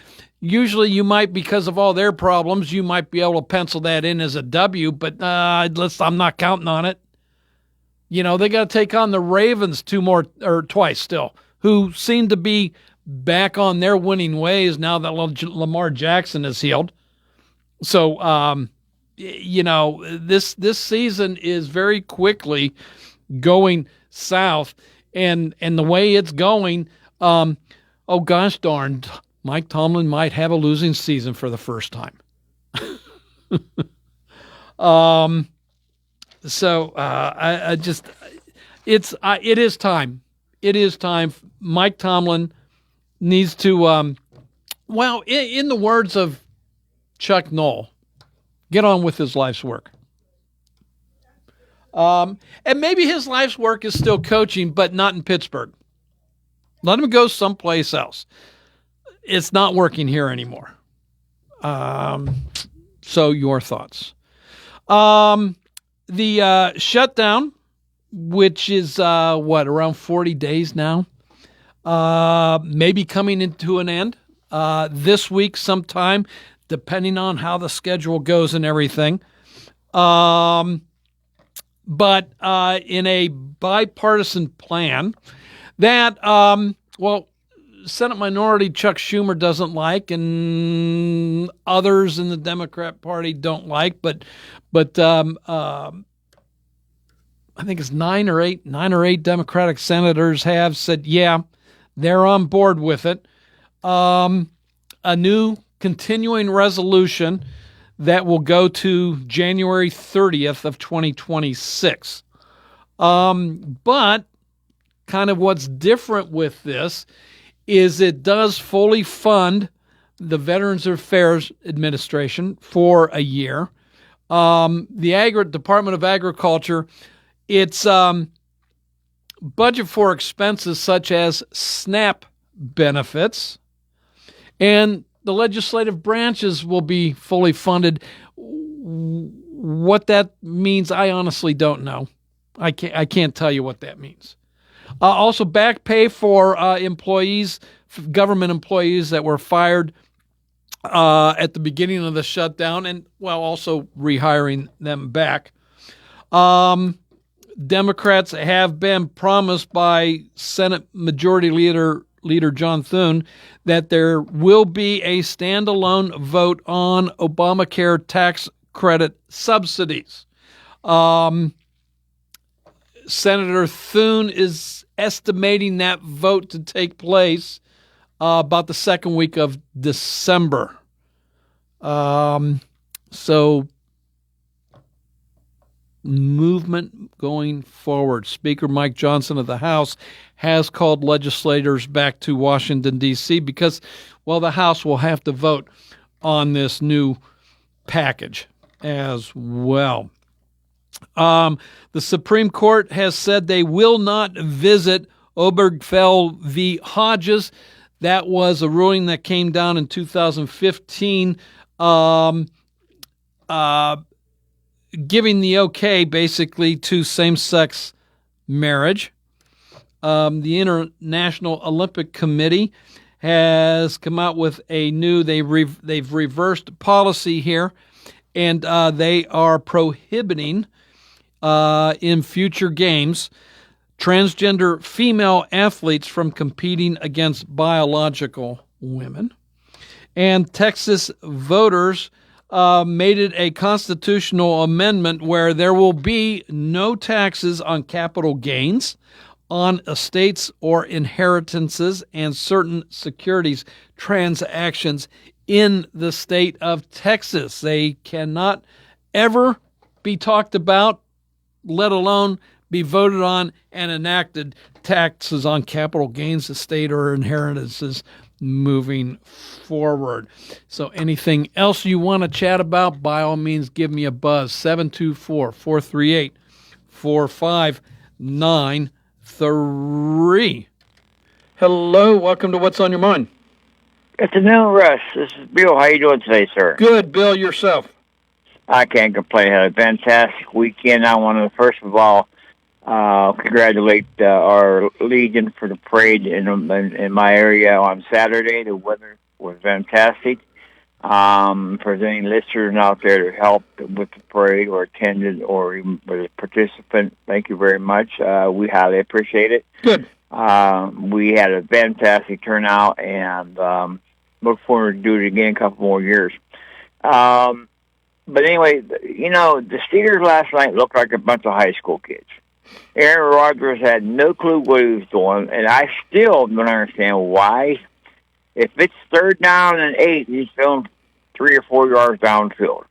usually you might, because of all their problems, you might be able to pencil that in as a W, but I'm not counting on it. You know, they got to take on the Ravens twice still, who seem to be back on their winning ways now that Lamar Jackson is healed. So, you know, this season is very quickly going south, and the way it's going, oh gosh darn, Mike Tomlin might have a losing season for the first time. It is time. It is time. Mike Tomlin needs to, in the words of Chuck Noll, get on with his life's work. And maybe his life's work is still coaching, but not in Pittsburgh. Let him go someplace else. It's not working here anymore. So your thoughts. The shutdown, which is, around 40 days now, maybe coming into an end this week sometime, depending on how the schedule goes and everything. But in a bipartisan plan that, Senate Minority Chuck Schumer doesn't like, and others in the Democrat Party don't like, but I think it's 9 or 8 Democratic senators have said, yeah, they're on board with it. A new continuing resolution that will go to January 30th of 2026. But kind of what's different with this is it does fully fund the Veterans Affairs Administration for a year. The Department of Agriculture, its budget for expenses such as SNAP benefits, and the legislative branches will be fully funded. What that means, I honestly don't know. I can't tell you what that means. Also, back pay for employees, government employees that were fired at the beginning of the shutdown, and also rehiring them back. Democrats have been promised by Senate Majority Leader John Thune that there will be a standalone vote on Obamacare tax credit subsidies. Senator Thune is estimating that vote to take place about the second week of December. So movement going forward. Speaker Mike Johnson of the House has called legislators back to Washington, D.C. because, the House will have to vote on this new package as well. The Supreme Court has said they will not visit Obergefell v. Hodges. That was a ruling that came down in 2015, giving the okay, basically, to same-sex marriage. The International Olympic Committee has come out with they've reversed policy here, and they are prohibiting in future games transgender female athletes from competing against biological women. And Texas voters made it a constitutional amendment where there will be no taxes on capital gains, on estates or inheritances, and certain securities transactions in the state of Texas. They cannot ever be talked about, let alone be voted on and enacted, taxes on capital gains, estate, or inheritances moving forward. So anything else you want to chat about, by all means, give me a buzz. 724-438-4593. Hello, welcome to What's on Your Mind. Good afternoon, Russ. This is Bill. How you doing today, sir? Good, Bill. Yourself? I can't complain. Had a fantastic weekend. I want to, first of all, congratulate our Legion for the parade in my area on Saturday. The weather was fantastic. For any listeners out there to help with the parade or attended or even was a participant, thank you very much. We highly appreciate it. Good. We had a fantastic turnout and look forward to doing it again a couple more years. But anyway, the Steelers last night looked like a bunch of high school kids. Aaron Rodgers had no clue what he was doing, and I still don't understand why. If it's 3rd down and 8, he's throwing 3 or 4 yards downfield.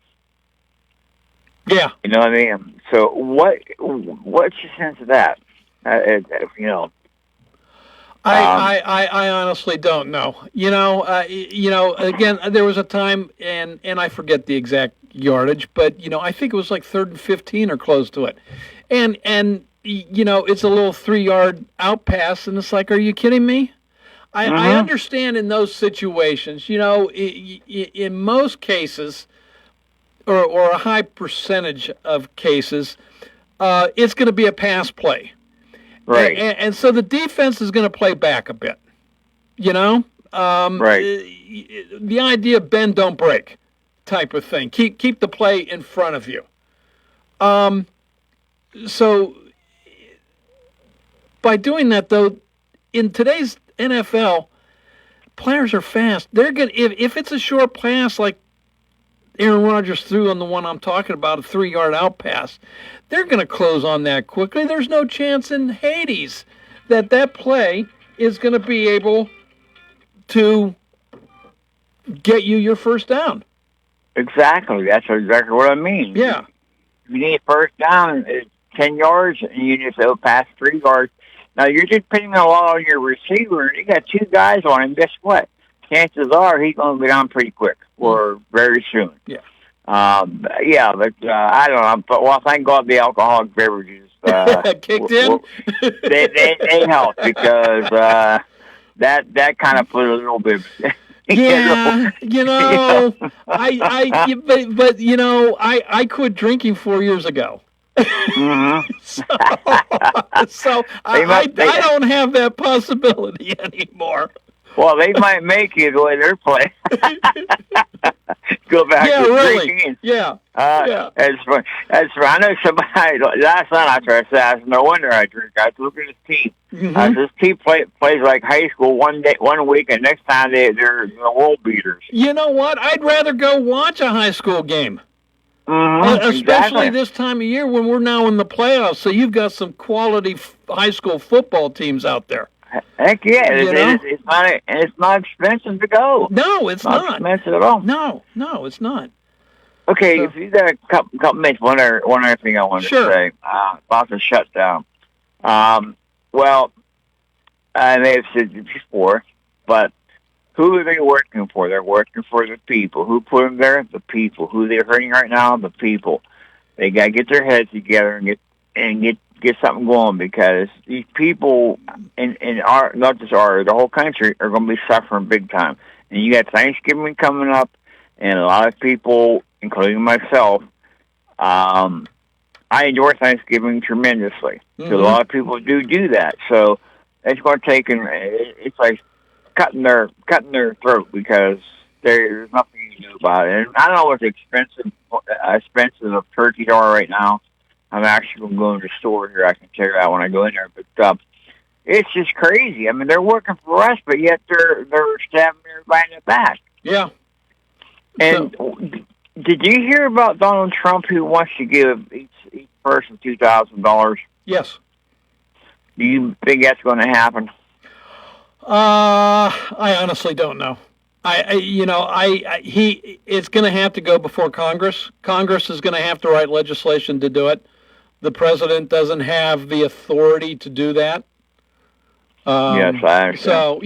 Yeah. You know what I mean? So what's your sense of that? I honestly don't know. Again, there was a time, and I forget the exact yardage, but I think it was like 3rd and 15 or close to it, and it's a little 3-yard out pass, and it's like, are you kidding me? I understand in those situations, in most cases, or a high percentage of cases, it's going to be a pass play. Right. And so the defense is going to play back a bit, right. The idea of bend, don't break type of thing. Keep the play in front of you. So by doing that, though, in today's NFL, players are fast. They're going if it's a short pass like Aaron Rodgers threw on the one I'm talking about, a 3-yard out pass, they're going to close on that quickly. There's no chance in Hades that play is going to be able to get you your first down. Exactly. That's exactly what I mean. Yeah. You need first down, 10 yards, and you just go past 3 yards. Now, you're depending a lot on your receiver. You got two guys on him. Guess what? Chances are he's going to be down pretty quick or very soon. Yeah. But I don't know. But, well, thank God the alcoholic beverages kicked in. They helped because that kind of put a little bit. Yeah, I quit drinking 4 years ago. Mm-hmm. so I don't have that possibility anymore. Well, they might make you the way they're playing. Go back to drinking. Yeah. That's fun. I know somebody last night I tried to say, I said, no wonder I drink. I was looking at his team. Mm-hmm. This team plays like high school one week, and next time they're the world beaters. You know what? I'd rather go watch a high school game. Mm-hmm. Especially this time of year when we're now in the playoffs. So you've got some quality high school football teams out there. Heck yeah! It's not expensive to go. No, it's not expensive at all. No, it's not. Okay, if you got a couple minutes, one other thing I wanted to say about the shutdown. Well, I may have said it before, but who are they working for? They're working for the people. Who put them there? The people. Who they're hurting right now? The people. They got to get their heads together and get something going, because these people in our, not just the whole country, are going to be suffering big time. And you got Thanksgiving coming up, and a lot of people, including myself, I enjoy Thanksgiving tremendously. Mm-hmm. So a lot of people do that. So it's going to take, it's like cutting their throat, because there's nothing you can do about it. And I don't know what the expenses of turkeys are right now. I'm actually going to go into the store here. I can tell you that when I go in there. But it's just crazy. I mean, they're working for us, but yet they're stabbing everybody in the back. Yeah. And did you hear about Donald Trump, who wants to give each person $2,000? Yes. Do you think that's going to happen? I honestly don't know. It's going to have to go before Congress. Congress is going to have to write legislation to do it. The president doesn't have the authority to do that. Yes, I understand.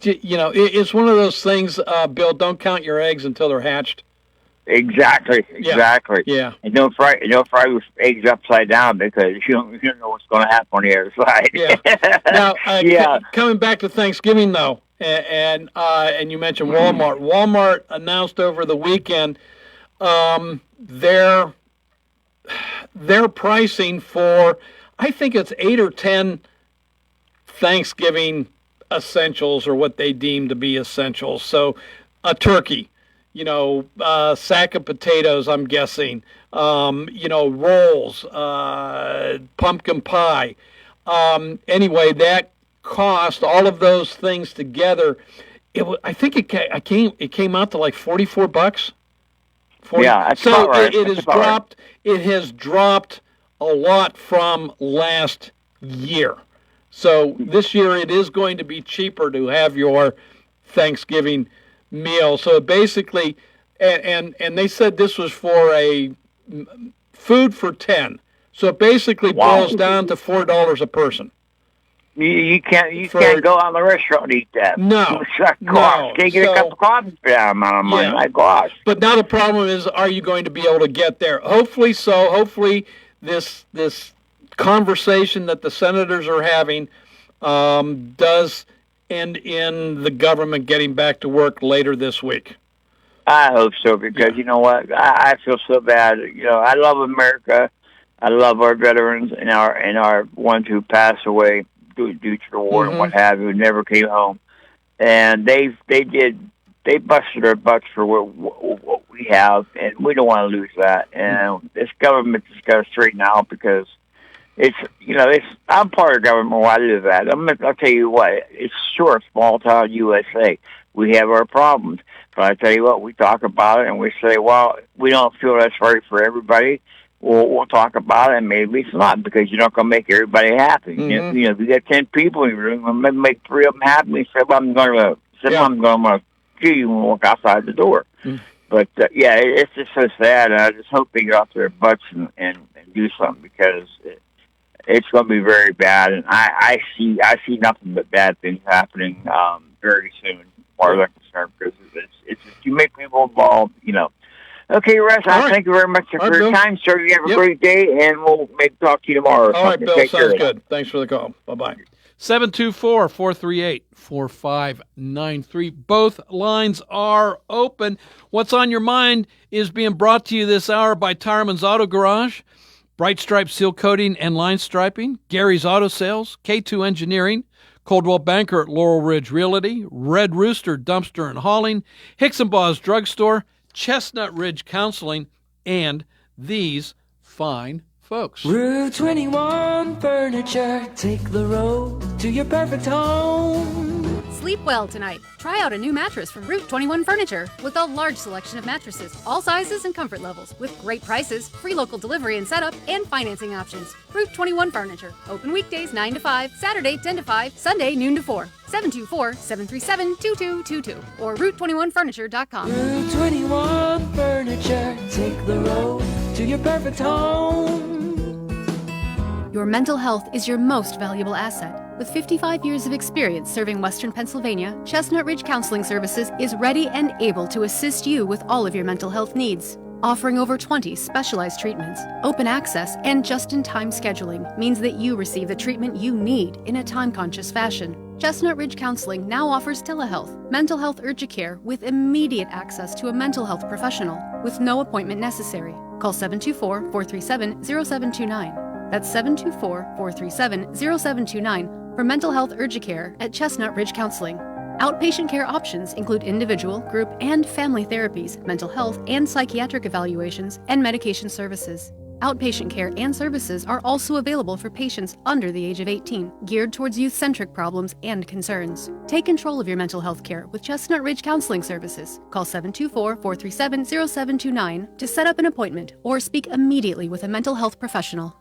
It's one of those things, Bill, don't count your eggs until they're hatched. Exactly. Yeah. And don't fry with eggs upside down, because you don't know what's going to happen on the other side. Yeah. Now, coming back to Thanksgiving, though, and you mentioned Walmart. Walmart announced over the weekend their pricing for, I think it's 8 or 10 Thanksgiving essentials, or what they deem to be essentials. So a turkey, sack of potatoes, I'm guessing, rolls, pumpkin pie. Anyway, that cost, all of those things together, I think it came out to like $44. Yeah, that's so about right. It has dropped. Right. It has dropped a lot from last year. So this year it is going to be cheaper to have your Thanksgiving meal. So basically, and they said this was for a food for 10. So it basically boils down to $4 a person. You can't go on the restaurant and eat that. No. Can't get a cup of coffee for that amount of money. Yeah. My gosh. But now the problem is, are you going to be able to get there? Hopefully so. Hopefully this conversation that the senators are having does end in the government getting back to work later this week. I hope so, because you know what? I feel so bad. I love America. I love our veterans and our ones who passed away due to the war and what have you, never came home. And they busted our butts for what we have, and we don't want to lose that. And this government has got to straighten out, because I'm part of government where I live at. I'll tell you what, it's short, small town USA. We have our problems. But I tell you what, we talk about it and we say, well, we don't feel that's right for everybody. We'll talk about it, and maybe it's not, because you're not going to make everybody happy. Mm-hmm. If you got 10 people in your room, maybe make 3 of them happy. 7 of them going to kill you and walk outside the door. Mm-hmm. But it's just so sad, and I just hope they get off their butts and do something, because it's going to be very bad, and I see nothing but bad things happening very soon, as far as I'm concerned, because it's just too many people involved, you know. Okay, Russ, thank you very much for your time, sir. You have a great day, and we'll maybe talk to you tomorrow. All right, Bill, sounds good. Thanks for the call. Bye-bye. 724-438-4593. Both lines are open. What's on Your Mind is being brought to you this hour by Tireman's Auto Garage, Bright Stripe Seal Coating and Line Striping, Gary's Auto Sales, K2 Engineering, Coldwell Banker at Laurel Ridge Realty, Red Rooster Dumpster and Hauling, Hicks & Baugh's Drugstore, Chestnut Ridge Counseling, and these fine folks. Route 21 Furniture, take the road to your perfect home. Sleep well tonight. Try out a new mattress from Route 21 Furniture with a large selection of mattresses, all sizes and comfort levels, with great prices, free local delivery and setup, and financing options. Route 21 Furniture. Open weekdays 9 to 5, Saturday 10 to 5, Sunday noon to 4. 724-737-2222 or Route21Furniture.com. Route 21 Furniture, take the road to your perfect home. Your mental health is your most valuable asset. With 55 years of experience serving Western Pennsylvania, Chestnut Ridge Counseling Services is ready and able to assist you with all of your mental health needs. Offering over 20 specialized treatments, open access, and just-in-time scheduling means that you receive the treatment you need in a time-conscious fashion. Chestnut Ridge Counseling now offers telehealth, mental health urgent care with immediate access to a mental health professional with no appointment necessary. Call 724-437-0729. That's 724-437-0729 for mental health urgent care at Chestnut Ridge Counseling. Outpatient care options include individual, group, and family therapies, mental health and psychiatric evaluations, and medication services. Outpatient care and services are also available for patients under the age of 18, geared towards youth-centric problems and concerns. Take control of your mental health care with Chestnut Ridge Counseling Services. Call 724-437-0729 to set up an appointment or speak immediately with a mental health professional.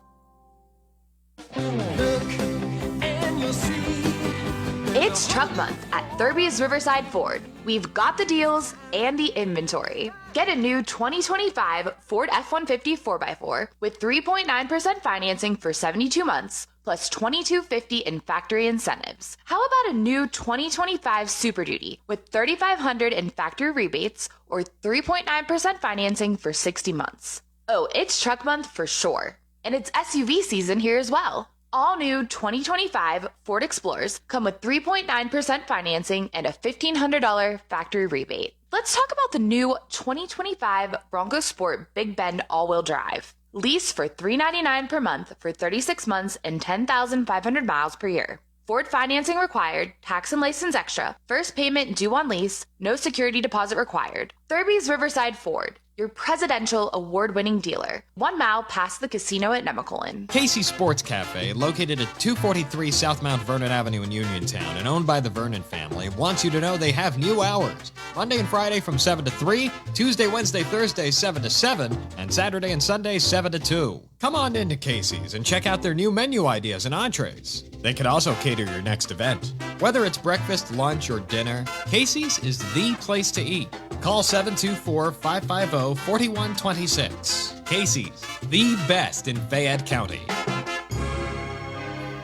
It's Truck Month at Thurby's Riverside Ford. We've got the deals and the inventory. Get a new 2025 Ford F-150 4x4 with 3.9% financing for 72 months, plus $2,250 in factory incentives. How about a new 2025 Super Duty with $3,500 in factory rebates or 3.9% financing for 60 months? Oh, it's Truck Month for sure. And it's SUV season here as well. All new 2025 Ford Explorers come with 3.9% financing and a $1,500 factory rebate. Let's talk about the new 2025 Bronco Sport Big Bend all-wheel drive. Lease for $399 per month for 36 months and 10,500 miles per year. Ford financing required, tax and license extra, first payment due on lease, no security deposit required. Thurby's Riverside Ford, your presidential award-winning dealer, 1 mile past the casino at Nemacolin. Casey Sports Cafe, located at 243 South Mount Vernon Avenue in Uniontown and owned by the Vernon family, wants you to know they have new hours. Monday and Friday from 7 to 3, Tuesday, Wednesday, Thursday 7 to 7, and Saturday and Sunday 7 to 2. Come on into Casey's and check out their new menu ideas and entrees. They can also cater your next event. Whether it's breakfast, lunch, or dinner, Casey's is the place to eat. Call 724-550-4126. Casey's, the best in Fayette County.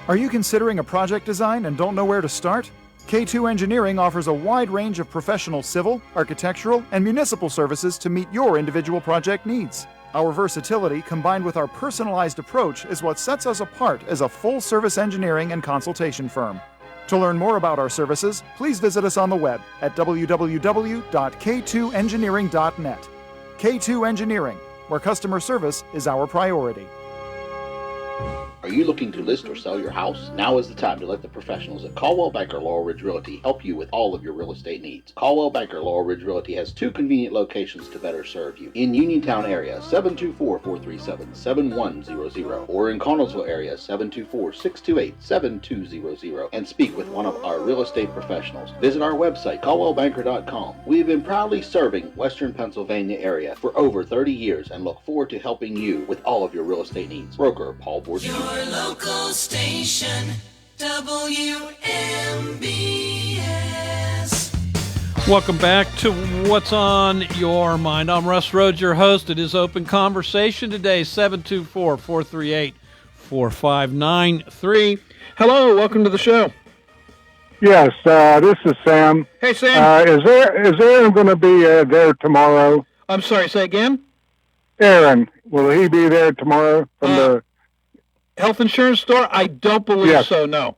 Are you considering a project design and don't know where to start? K2 Engineering offers a wide range of professional civil, architectural, and municipal services to meet your individual project needs. Our versatility, combined with our personalized approach, is what sets us apart as a full-service engineering and consultation firm. To learn more about our services, please visit us on the web at www.k2engineering.net. K2 Engineering, where customer service is our priority. Are you looking to list or sell your house? Now is the time to let the professionals at Caldwell Banker Laurel Ridge Realty help you with all of your real estate needs. Caldwell Banker Laurel Ridge Realty has 2 convenient locations to better serve you. In Uniontown area, 724-437-7100, or in Connellsville area, 724-628-7200, and speak with one of our real estate professionals. Visit our website, caldwellbanker.com. We have been proudly serving Western Pennsylvania area for over 30 years and look forward to helping you with all of your real estate needs. Broker Paul Borges. Your local station, WMBS. Welcome back to What's on Your Mind. I'm Russ Rhodes, your host. It is Open Conversation today, 724-438-4593. 4593. Hello, welcome to the show. Yes, this is Sam. Hey, Sam. Is Aaron going to be there tomorrow? I'm sorry, say again? Aaron, will he be there tomorrow from the health insurance store? I don't believe so, no.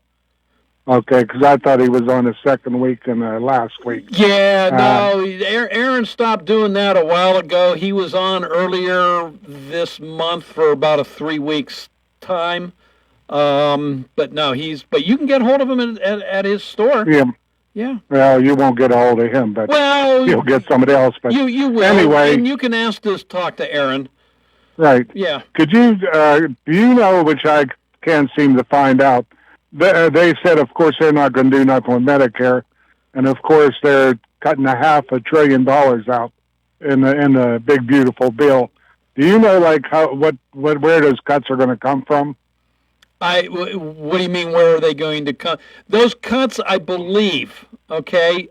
Okay, because I thought he was on his second week in last week. Yeah, no, Aaron stopped doing that a while ago. He was on earlier this month for about a 3 weeks time. But no, but you can get hold of him at his store. Yeah. Yeah. Well, you won't get a hold of him, but you'll get somebody else. But you will. Anyway, and you can talk to Aaron. Right. Yeah. Could you, do you know, which I can't seem to find out, they said, of course, they're not going to do nothing with Medicare. And, of course, they're cutting $500 billion out in the big, beautiful bill. Do you know, like, where those cuts are going to come from? What do you mean, where are they going to cut? Those cuts, I believe, okay,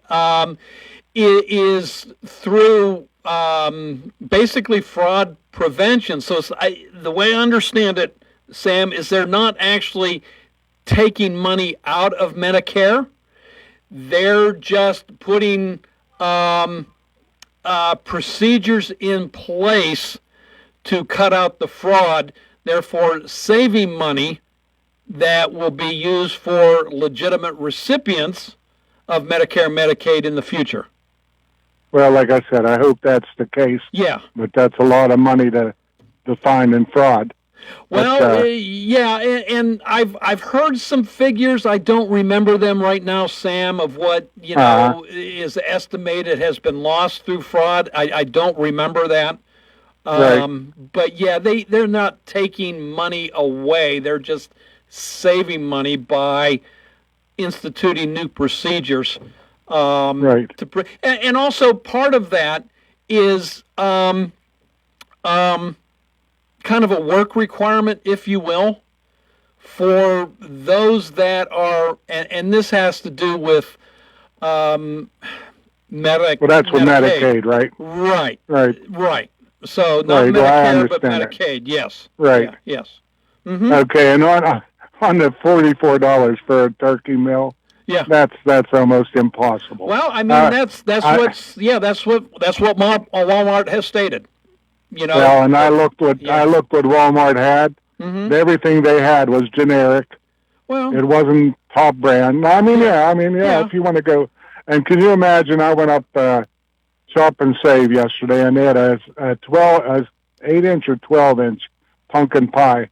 is through basically fraud prevention. So the way I understand it, Sam, is they're not actually taking money out of Medicare. They're just putting procedures in place to cut out the fraud, therefore saving money that will be used for legitimate recipients of Medicare and Medicaid in the future. Well, like I said, I hope that's the case. Yeah. But that's a lot of money to find in fraud. Well, yeah, and I've heard some figures. I don't remember them right now, Sam, of what is estimated has been lost through fraud. I don't remember that. Right. But yeah, they're not taking money away. They're just saving money by instituting new procedures. Right. And also part of that is kind of a work requirement, if you will, for those that are, and this has to do with Well, that's with Medicaid, right? Right. Right. Right. So not right. Medicare, but Medicaid, yes. Right. Yeah, yes. Mm-hmm. Okay, and on the $44 for a turkey meal, yeah, that's almost impossible. Well, I mean that's what Walmart has stated. You know. Well, and I looked what Walmart had. Mm-hmm. Everything they had was generic. Well, it wasn't top brand. I mean, yeah. If you want to go, and can you imagine? I went up Shop and Save yesterday, and they had a 8-inch or 12-inch pumpkin pie.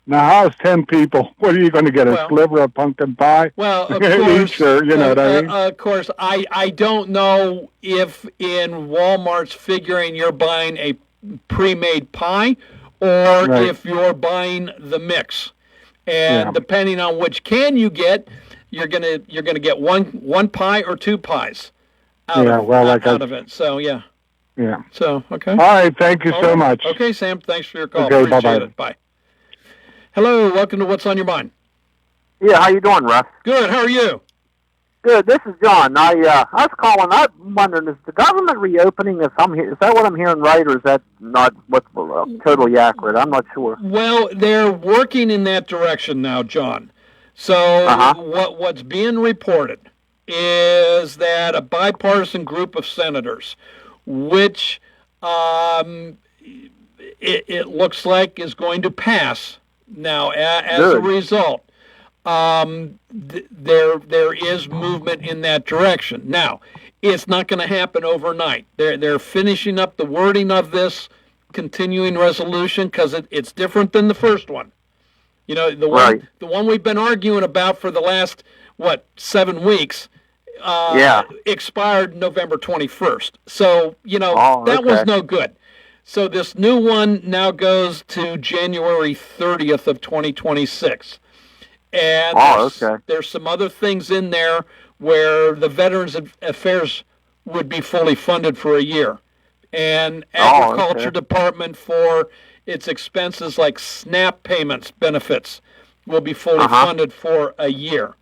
Now, how's 10 people? What are you going to get? A sliver of pumpkin pie? Well, of course, each, or, you know what I mean? Of course, I don't know if in Walmart's figuring you're buying a pre-made pie or if you're buying the mix, and depending on which can you get, you're gonna get one pie or two pies out of it. So yeah. So okay. All right. Thank you so much. Okay, Sam. Thanks for your call. Okay. Appreciate it. Bye. Hello. Welcome to What's on Your Mind. Yeah. How you doing, Russ? Good. How are you? Good. This is John. I was calling. I'm wondering, is the government reopening? Is that what I'm hearing right, or is that not what's totally accurate? I'm not sure. Well, they're working in that direction now, John. So what's being reported is that a bipartisan group of senators, which it looks like is going to pass now as a result. There is movement in that direction. Now, it's not going to happen overnight. They're finishing up the wording of this continuing resolution because it's different than the first one. You know, the one we've been arguing about for the last 7 weeks expired November 21st. So, that was no good. So this new one now goes to January 30th of 2026. And there's some other things in there where the Veterans Affairs would be fully funded for a year. And Agriculture Department for its expenses like SNAP payments, benefits, will be fully funded for a year.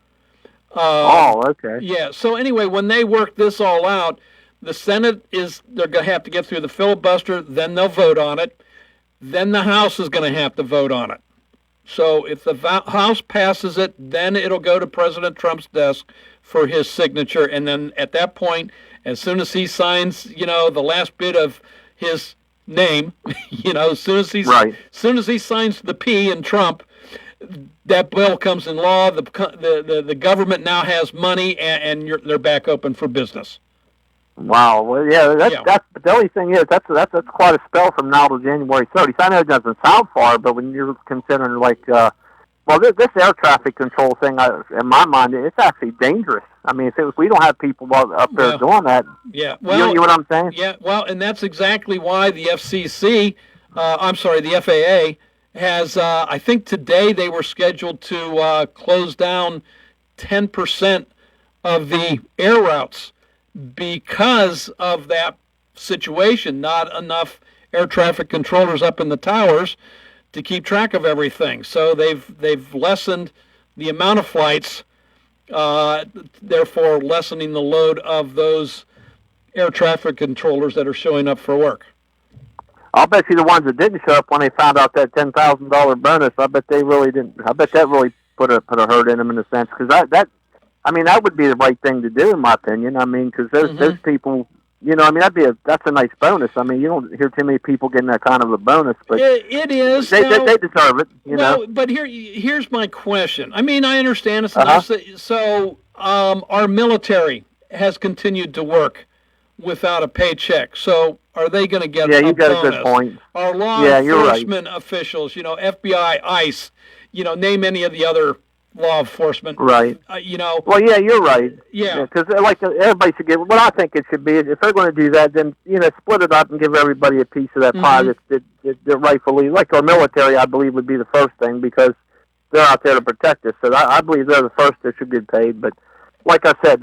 Yeah, so anyway, when they work this all out, the Senate they're going to have to get through the filibuster, then they'll vote on it. Then the House is going to have to vote on it. So if the House passes it, then it'll go to President Trump's desk for his signature. And then at that point, as soon as he signs, the last bit of his name, as soon as he signs the P in Trump, that bill comes in law. The government now has money, and they're back open for business. Wow. Well, yeah. That's the only thing is that's quite a spell from now to January 30th. I know it doesn't sound far, but when you're considering this air traffic control thing, in my mind, it's actually dangerous. I mean, if we don't have people up there doing that, well, you know what I'm saying? Yeah. Well, and that's exactly why the the FAA has. I think today they were scheduled to close down 10% of the air routes because of that situation. Not enough air traffic controllers up in the towers to keep track of everything. So they've lessened the amount of flights, therefore lessening the load of those air traffic controllers that are showing up for work. I'll bet you the ones that didn't show up when they found out that $10,000 bonus, I bet they really didn't. I bet that really put a hurt in them in a sense, because that would be the right thing to do in my opinion. I mean, because those people, that's a nice bonus. I mean, you don't hear too many people getting that kind of a bonus, but it is. They deserve it. You know. But here's my question. I mean, I understand it's nice. So our military has continued to work without a paycheck. So are they going to get a you got bonus? A good point. Our law enforcement officials, FBI, ICE, name any of the other law enforcement. Right. Well, yeah, you're right. Yeah. Because everybody should get. What I think it should be is, if they're going to do that, then split it up and give everybody a piece of that pie that rightfully, like our military, I believe would be the first thing, because they're out there to protect us. So I believe they're the first that should get paid. But like I said,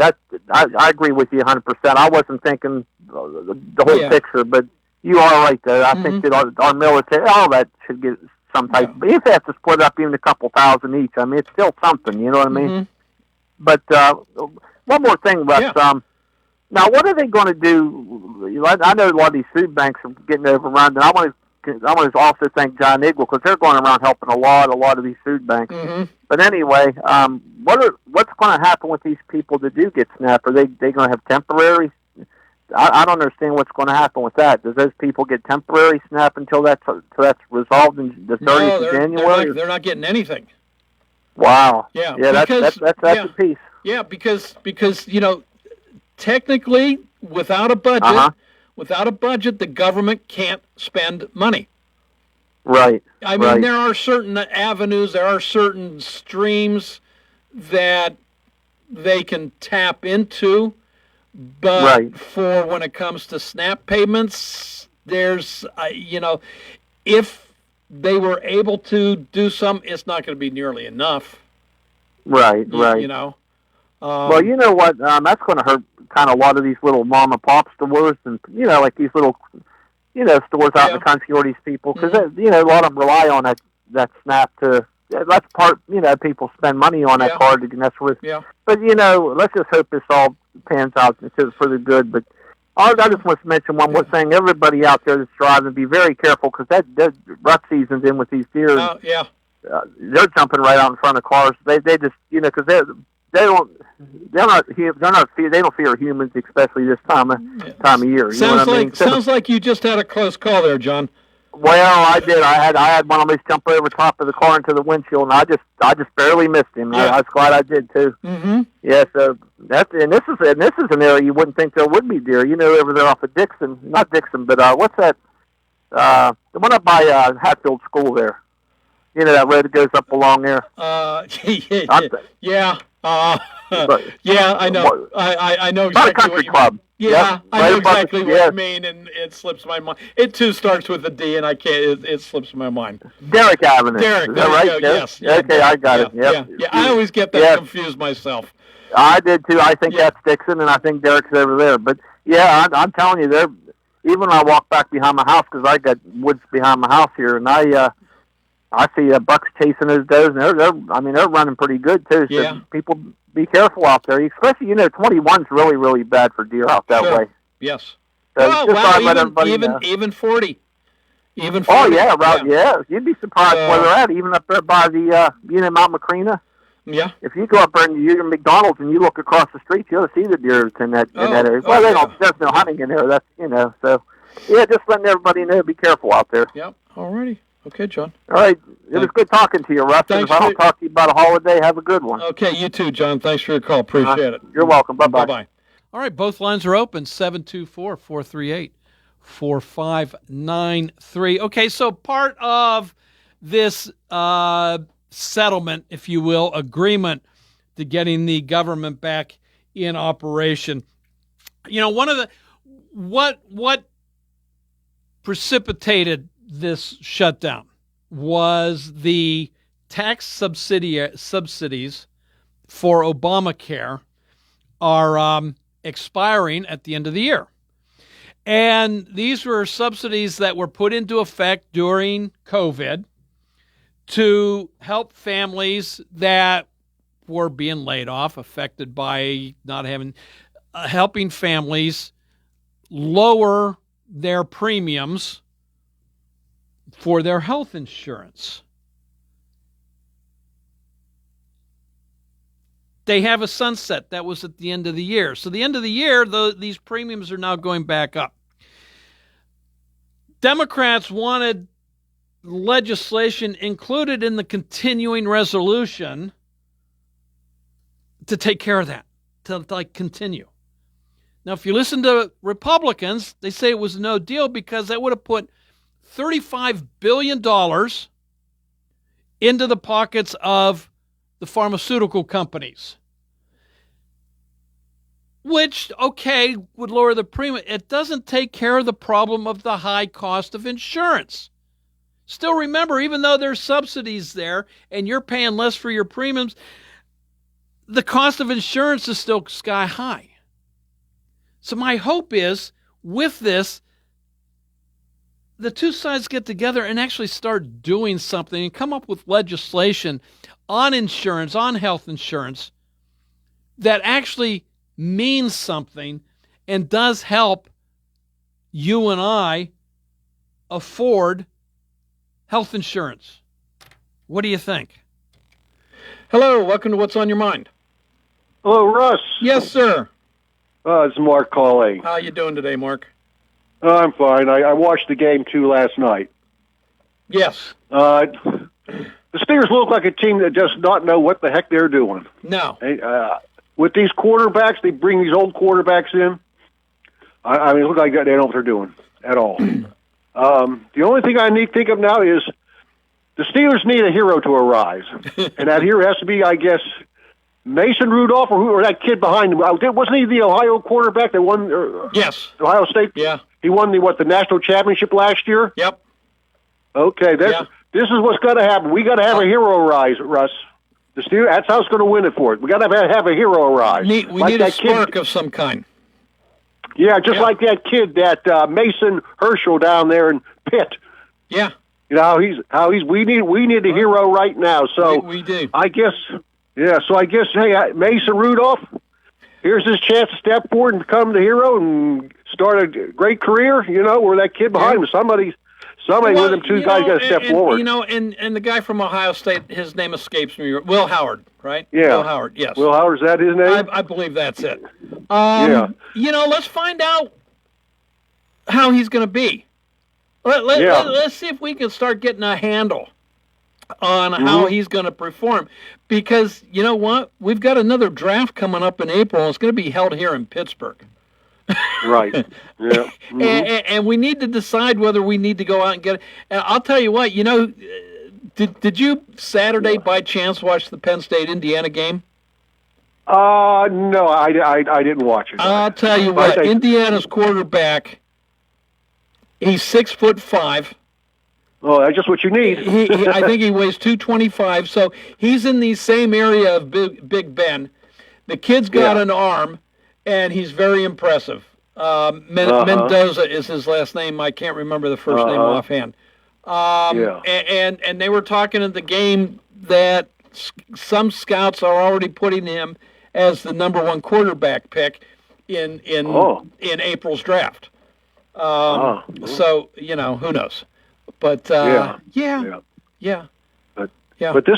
I agree with you 100%. I wasn't thinking the whole picture, but you are right there. I think that our military, all that should get some type. But if they have to split up even a couple thousand each, I mean, it's still something. You know what I mean? But one more thing, Russ. Now, what are they going to do? I know a lot of these food banks are getting overrun, and I want to also thank John Eagle, because they're going around helping a lot of these food banks. But anyway, what's going to happen with these people that do get SNAP? Are they going to have temporary? I don't understand what's going to happen with that. Does those people get temporary SNAP until that's resolved in the 30th of January? They're not getting anything. Wow. Yeah. That's a piece. Yeah, because technically, without a budget, the government can't spend money. Right. I mean, there are certain avenues, there are certain streams that they can tap into, but for when it comes to SNAP payments, there's, if they were able to do some, it's not going to be nearly enough. Right. Well, you know what? That's going to hurt kind of a lot of these little mom and pop stores, and like these little, stores out in the country, or these people, because a lot of them rely on that SNAP to. That's part. People spend money on that card, and that's worth. Yeah. But let's just hope this all pans out for the good. But I just want to mention one more thing. Everybody out there that's driving, be very careful, because that rut season's in with these deer. They're jumping right out in front of cars. They just because they don't fear humans, especially this time of year. Sounds like you just had a close call there, John. Well, I did. I had one of these jump over top of the car into the windshield, and I just barely missed him. I was glad I did too. Yeah. So this is an area you wouldn't think there would be deer. Over there off of Dixon, not Dixon, but what's that? The one up by Hatfield School there. That road that goes up along there. Yeah. I know. I know exactly what you mean. Yeah, I know exactly what you mean, and it slips my mind. It too starts with a D, and I can't. It slips my mind. Derrick Avenue. Derrick, is that right? Yes. Okay, I got it. Yep. Yeah. I always get that confused myself. I did too. I think that's Dixon, and I think Derrick's over there. But I'm telling you, even when I walk back behind my house, because I got woods behind my house here, and I see bucks chasing those does, and they're running pretty good too. So people be careful out there, especially 21's really, really bad for deer out that way. Yes. So even 40. Even Oh yeah, right. Yeah, you'd be surprised where they're at, even up there by the Mount Macrina. Yeah. If you go up there and you're in McDonald's and you look across the street, you'll see the deer in that area. Well, there's no hunting in there. That's so. Yeah, just letting everybody know. Be careful out there. Yep. Alrighty. Okay, John. All right. It was good talking to you, Russ. And if I don't talk to you about a holiday, have a good one. Okay, you too, John. Thanks for your call. Appreciate it. You're welcome. Bye-bye. Bye-bye. All right, both lines are open, 724-438-4593. Okay, so part of this settlement, if you will, agreement to getting the government back in operation. You know, one of the what precipitated this shutdown was the tax subsidies for Obamacare are expiring at the end of the year. And these were subsidies that were put into effect during COVID to help families that were being laid off, affected by not having, helping families lower their premiums for their health insurance. They have a sunset. That was at the end of the year. So the end of the year, these premiums are now going back up. Democrats wanted legislation included in the continuing resolution to take care of that, to continue. Now, if you listen to Republicans, they say it was no deal because that would have put $35 billion into the pockets of the pharmaceutical companies, which, okay, would lower the premium. It doesn't take care of the problem of the high cost of insurance. Still remember, even though there's subsidies there and you're paying less for your premiums, the cost of insurance is still sky high. So my hope is, with this, the two sides get together and actually start doing something and come up with legislation on insurance, on health insurance, that actually means something and does help you and I afford health insurance. What do you think? Hello, welcome to What's on Your Mind. Hello, Russ. Yes, sir. It's Mark calling. How you doing today, Mark? I'm fine. I watched the game, too, last night. Yes. The Steelers look like a team that does not know what the heck they're doing. No. With these quarterbacks, they bring these old quarterbacks in. I mean, it looks like they don't know what they're doing at all. The only thing I need to think of now is the Steelers need a hero to arise. And that hero has to be, I guess, Mason Rudolph or that kid behind him. Wasn't he the Ohio quarterback that won? Yes. Ohio State? Yeah. He won the national championship last year? Yep. Okay, this is what's got to happen. We got to have a hero rise, Russ. The Steelers, that's how it's going to win it for it. We got to have a hero rise. We need a spark of some kind. Yeah, just like that kid, that Mason Herschel down there in Pitt. Yeah. You know how he's. We need a hero right now. So we do. I guess. Yeah. So I guess Mason Rudolph. Here's his chance to step forward and become the hero and start a great career. You know, where that kid behind him, somebody with them two guys got to step forward. You know, and the guy from Ohio State, his name escapes me. Will Howard, right? Yeah. Will Howard. Yes. Will Howard, is that his name? I believe that's it. Yeah. You know, let's find out how he's going to be. Let's see if we can start getting a handle on how he's going to perform. Because, you know what? We've got another draft coming up in April. It's going to be held here in Pittsburgh. Right. Yeah. And we need to decide whether we need to go out and get it. And I'll tell you what, you know, did you Saturday by chance watch the Penn State-Indiana game? No, I didn't watch it. I'll tell you what, Indiana's quarterback, he's 6'5". Oh, that's just what you need. I think he weighs 225, so he's in the same area of Big Ben. The kid's got an arm, and he's very impressive. Mendoza is his last name. I can't remember the first name offhand. And they were talking in the game that some scouts are already putting him as the number one quarterback pick in April's draft. So, you know, who knows? But Yeah. But this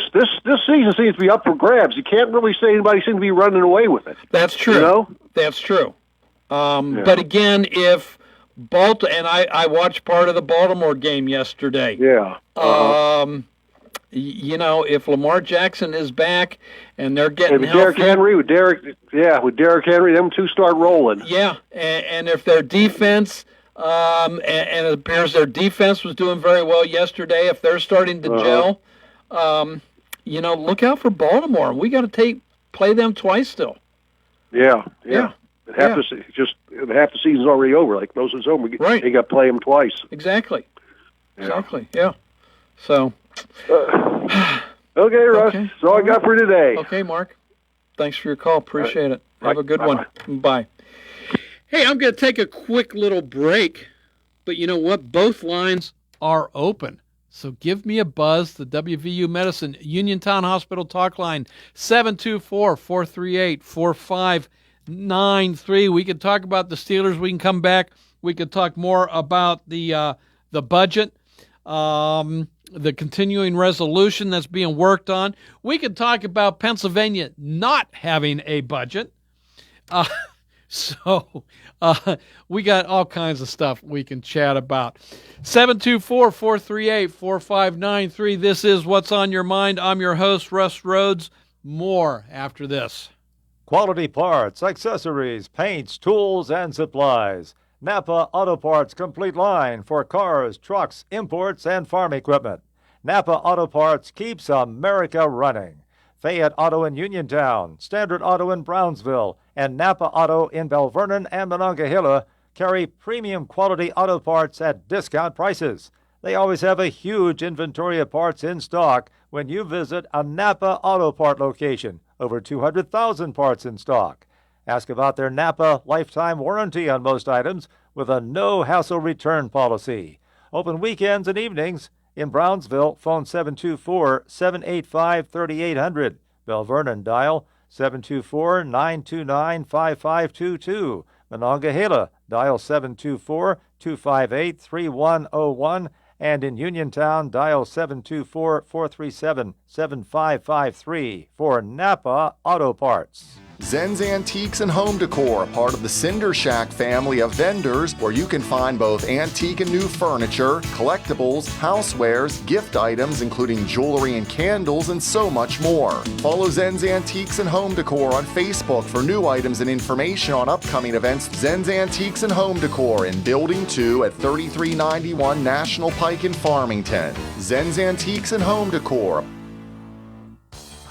season seems to be up for grabs. You can't really say anybody seems to be running away with it. That's true. You know? That's true. But again, if and I watched part of the Baltimore game yesterday. Yeah. You know, if Lamar Jackson is back and they're getting with healthy, Derrick Henry, them two start rolling. Yeah, and if their defense, and it appears their defense was doing very well yesterday, if they're starting to gel, you know, look out for Baltimore. We got to play them twice still. Yeah. Half the season's already over. Like most of it's over. Right. They got to play them twice. Exactly. Yeah. So. Okay, Russ. That's all I got for today. Okay, Mark. Thanks for your call. Appreciate it. Have a good one. Bye. Hey, I'm going to take a quick little break, but you know what? Both lines are open. So give me a buzz. The WVU Medicine Uniontown Hospital talk line, 724-438-4593. We can talk about the Steelers. We can come back. We can talk more about the budget, the continuing resolution that's being worked on. We could talk about Pennsylvania not having a budget. So we got all kinds of stuff we can chat about. 724-438-4593. This is What's on Your Mind. I'm your host, Russ Rhodes. More after this. Quality parts, accessories, paints, tools, and supplies. Napa Auto Parts complete line for cars, trucks, imports, and farm equipment. Napa Auto Parts keeps America running. Fayette Auto in Uniontown, Standard Auto in Brownsville, and Napa Auto in Bell Vernon and Monongahela carry premium quality auto parts at discount prices. They always have a huge inventory of parts in stock when you visit a Napa Auto Part location. Over 200,000 parts in stock. Ask about their Napa lifetime warranty on most items with a no-hassle return policy. Open weekends and evenings. In Brownsville, phone 724-785-3800. Bell Vernon, dial 724-929-5522. Monongahela, dial 724-258-3101. And in Uniontown, dial 724-437-7553 for Napa Auto Parts. Zen's Antiques and Home Decor, part of the Cinder Shack family of vendors, where you can find both antique and new furniture, collectibles, housewares, gift items, including jewelry and candles, and so much more. Follow Zen's Antiques and Home Decor on Facebook for new items and information on upcoming events. Zen's Antiques and Home Decor in Building 2 at 3391 National Pike in Farmington. Zen's Antiques and Home Decor.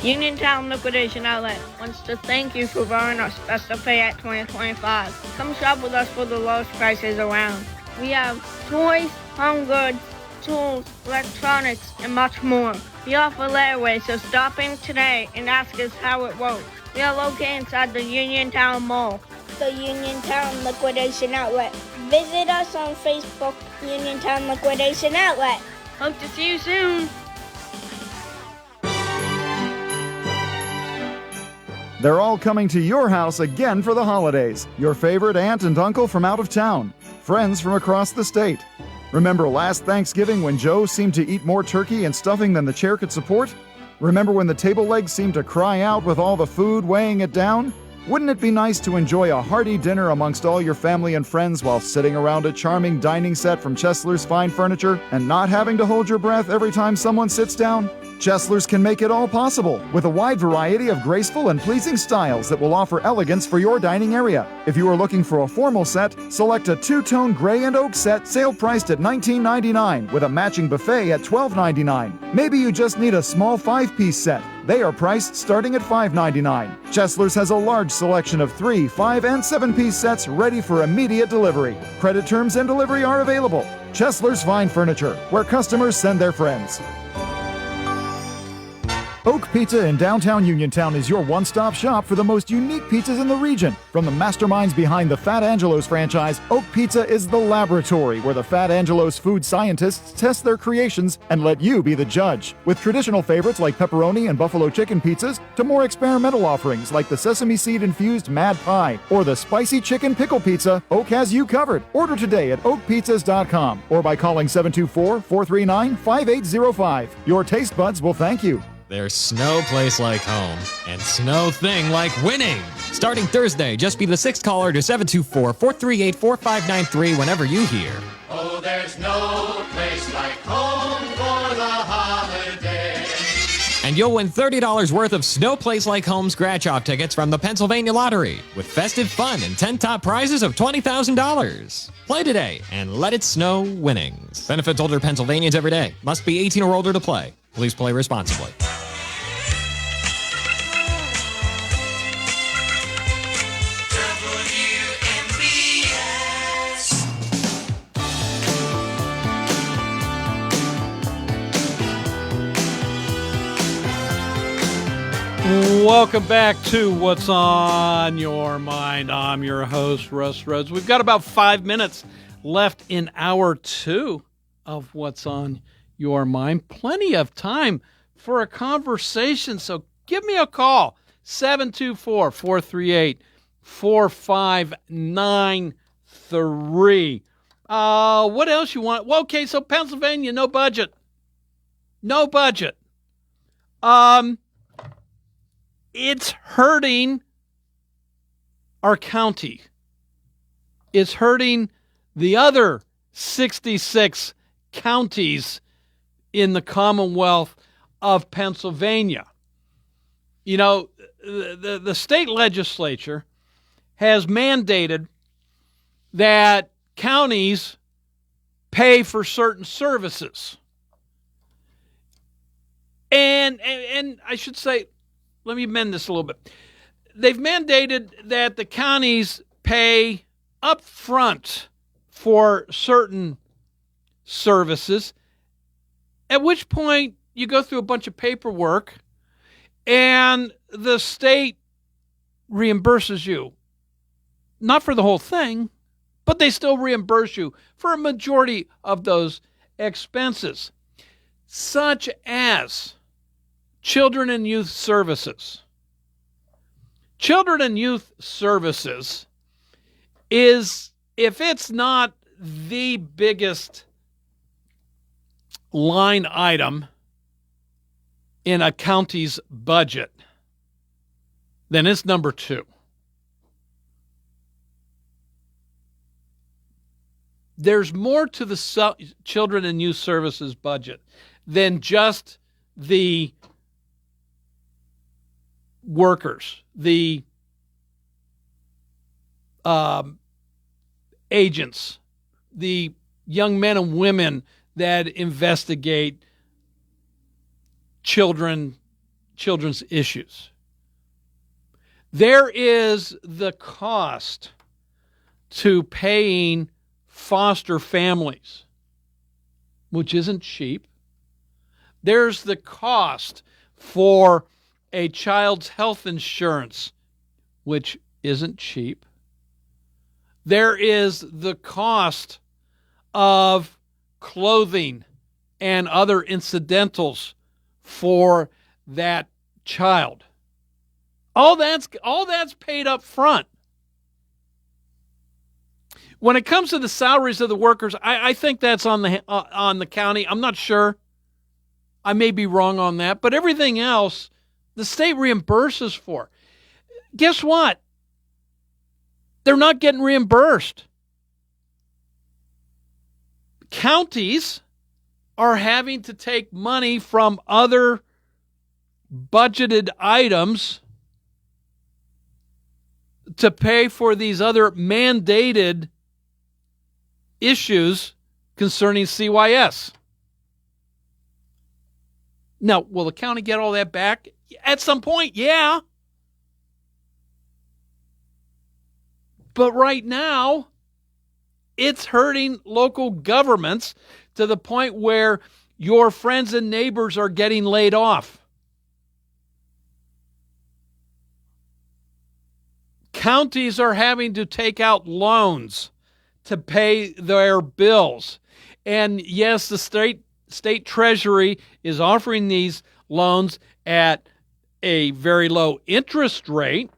Uniontown Liquidation Outlet wants to thank you for borrowing our special Fayette 2025. Come shop with us for the lowest prices around. We have toys, home goods, tools, electronics, and much more. We offer layaway, so stop in today and ask us how it works. We are located inside the Uniontown Mall. The Uniontown Liquidation Outlet. Visit us on Facebook, Uniontown Liquidation Outlet. Hope to see you soon. They're all coming to your house again for the holidays. Your favorite aunt and uncle from out of town. Friends from across the state. Remember last Thanksgiving when Joe seemed to eat more turkey and stuffing than the chair could support? Remember when the table legs seemed to cry out with all the food weighing it down? Wouldn't it be nice to enjoy a hearty dinner amongst all your family and friends while sitting around a charming dining set from Chesler's Fine Furniture and not having to hold your breath every time someone sits down? Chesler's can make it all possible with a wide variety of graceful and pleasing styles that will offer elegance for your dining area. If you are looking for a formal set, select a two-tone gray and oak set, sale priced at $19.99 with a matching buffet at $12.99. Maybe you just need a small 5-piece set. They are priced starting at $5.99. Chesler's has a large selection of 3, 5, and 7-piece sets ready for immediate delivery. Credit terms and delivery are available. Chesler's Fine Furniture, where customers send their friends. Oak Pizza in downtown Uniontown is your one-stop shop for the most unique pizzas in the region. From the masterminds behind the Fat Angelo's franchise, Oak Pizza is the laboratory where the Fat Angelo's food scientists test their creations and let you be the judge. With traditional favorites like pepperoni and buffalo chicken pizzas to more experimental offerings like the sesame seed-infused Mad Pie or the spicy chicken pickle pizza, Oak has you covered. Order today at oakpizzas.com or by calling 724-439-5805. Your taste buds will thank you. There's no place like home, and no thing like winning. Starting Thursday, just be the sixth caller to 724-438-4593 whenever you hear. Oh, there's no place like home for the holiday. And you'll win $30 worth of No Place Like Home scratch-off tickets from the Pennsylvania Lottery with festive fun and 10 top prizes of $20,000. Play today and let it snow winnings. Benefits older Pennsylvanians every day. Must be 18 or older to play. Please play responsibly. Welcome back to What's on Your Mind. I'm your host, Russ Rhodes. We've got about 5 minutes left in hour 2 of What's on Your Mind. Plenty of time for a conversation, so give me a call, 724-438-4593. What else you want? Well, okay, so Pennsylvania, no budget. No budget. It's hurting our county. It's hurting the other 66 counties in the Commonwealth of Pennsylvania. You know, the state legislature has mandated that counties pay for certain services. And I should say, let me amend this a little bit. They've mandated that the counties pay up front for certain services, at which point you go through a bunch of paperwork and the state reimburses you. Not for the whole thing, but they still reimburse you for a majority of those expenses, such as Children and Youth Services. Children and Youth Services is, if it's not the biggest line item in a county's budget, then it's number 2. There's more to the Children and Youth Services budget than just the workers, the agents, the young men and women that investigate children's issues. There is the cost to paying foster families, which isn't cheap. There's the cost for a child's health insurance, which isn't cheap. There is the cost of clothing and other incidentals for that child. All that's paid up front. When it comes to the salaries of the workers, I think that's on the county. I'm not sure. I may be wrong on that, but everything else the state reimburses for. Guess what? They're not getting reimbursed. Counties are having to take money from other budgeted items to pay for these other mandated issues concerning CYS. Now, will the county get all that back? At some point, yeah. But right now, it's hurting local governments to the point where your friends and neighbors are getting laid off. Counties are having to take out loans to pay their bills. And yes, the state treasury is offering these loans at a very low interest rate,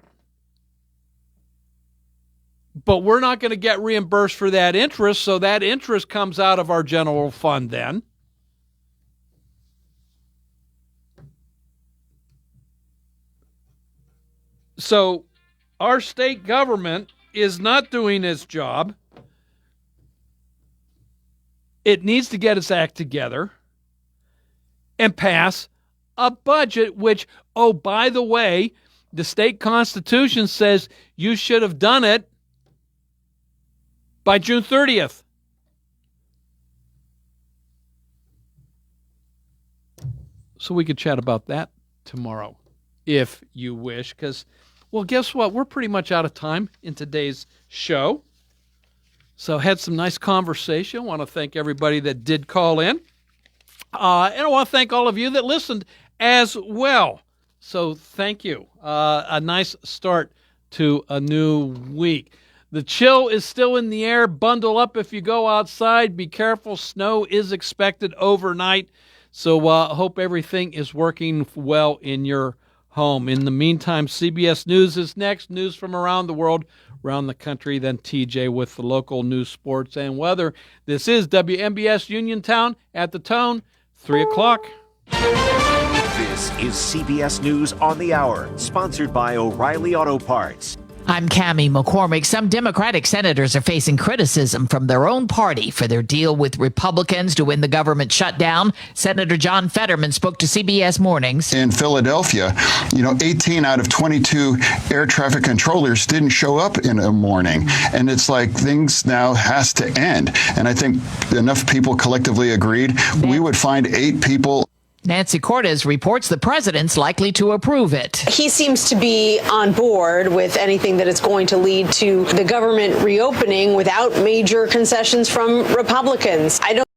but we're not going to get reimbursed for that interest, so that interest comes out of our general fund then. So our state government is not doing its job. It needs to get its act together and pass a budget, which, oh, by the way, the state constitution says you should have done it by June 30th. So we could chat about that tomorrow, if you wish, because, well, guess what? We're pretty much out of time in today's show. So had some nice conversation. I want to thank everybody that did call in. And I want to thank all of you that listened as well. So thank you. A nice start to a new week. The chill is still in the air. Bundle up if you go outside. Be careful. Snow is expected overnight. So hope everything is working well in your home. In the meantime, CBS News is next. News from around the world, around the country. Then TJ with the local news, sports, and weather. This is WMBS Uniontown at the Tone, 3 o'clock. This is CBS News on the Hour, sponsored by O'Reilly Auto Parts. I'm Cammie McCormick. Some Democratic senators are facing criticism from their own party for their deal with Republicans to win the government shutdown. Senator John Fetterman spoke to CBS Mornings. In Philadelphia, 18 out of 22 air traffic controllers didn't show up in a morning. And it's like things now has to end. And I think enough people collectively agreed we would find 8 people. Nancy Cortez reports the president's likely to approve it. He seems to be on board with anything that is going to lead to the government reopening without major concessions from Republicans. I don't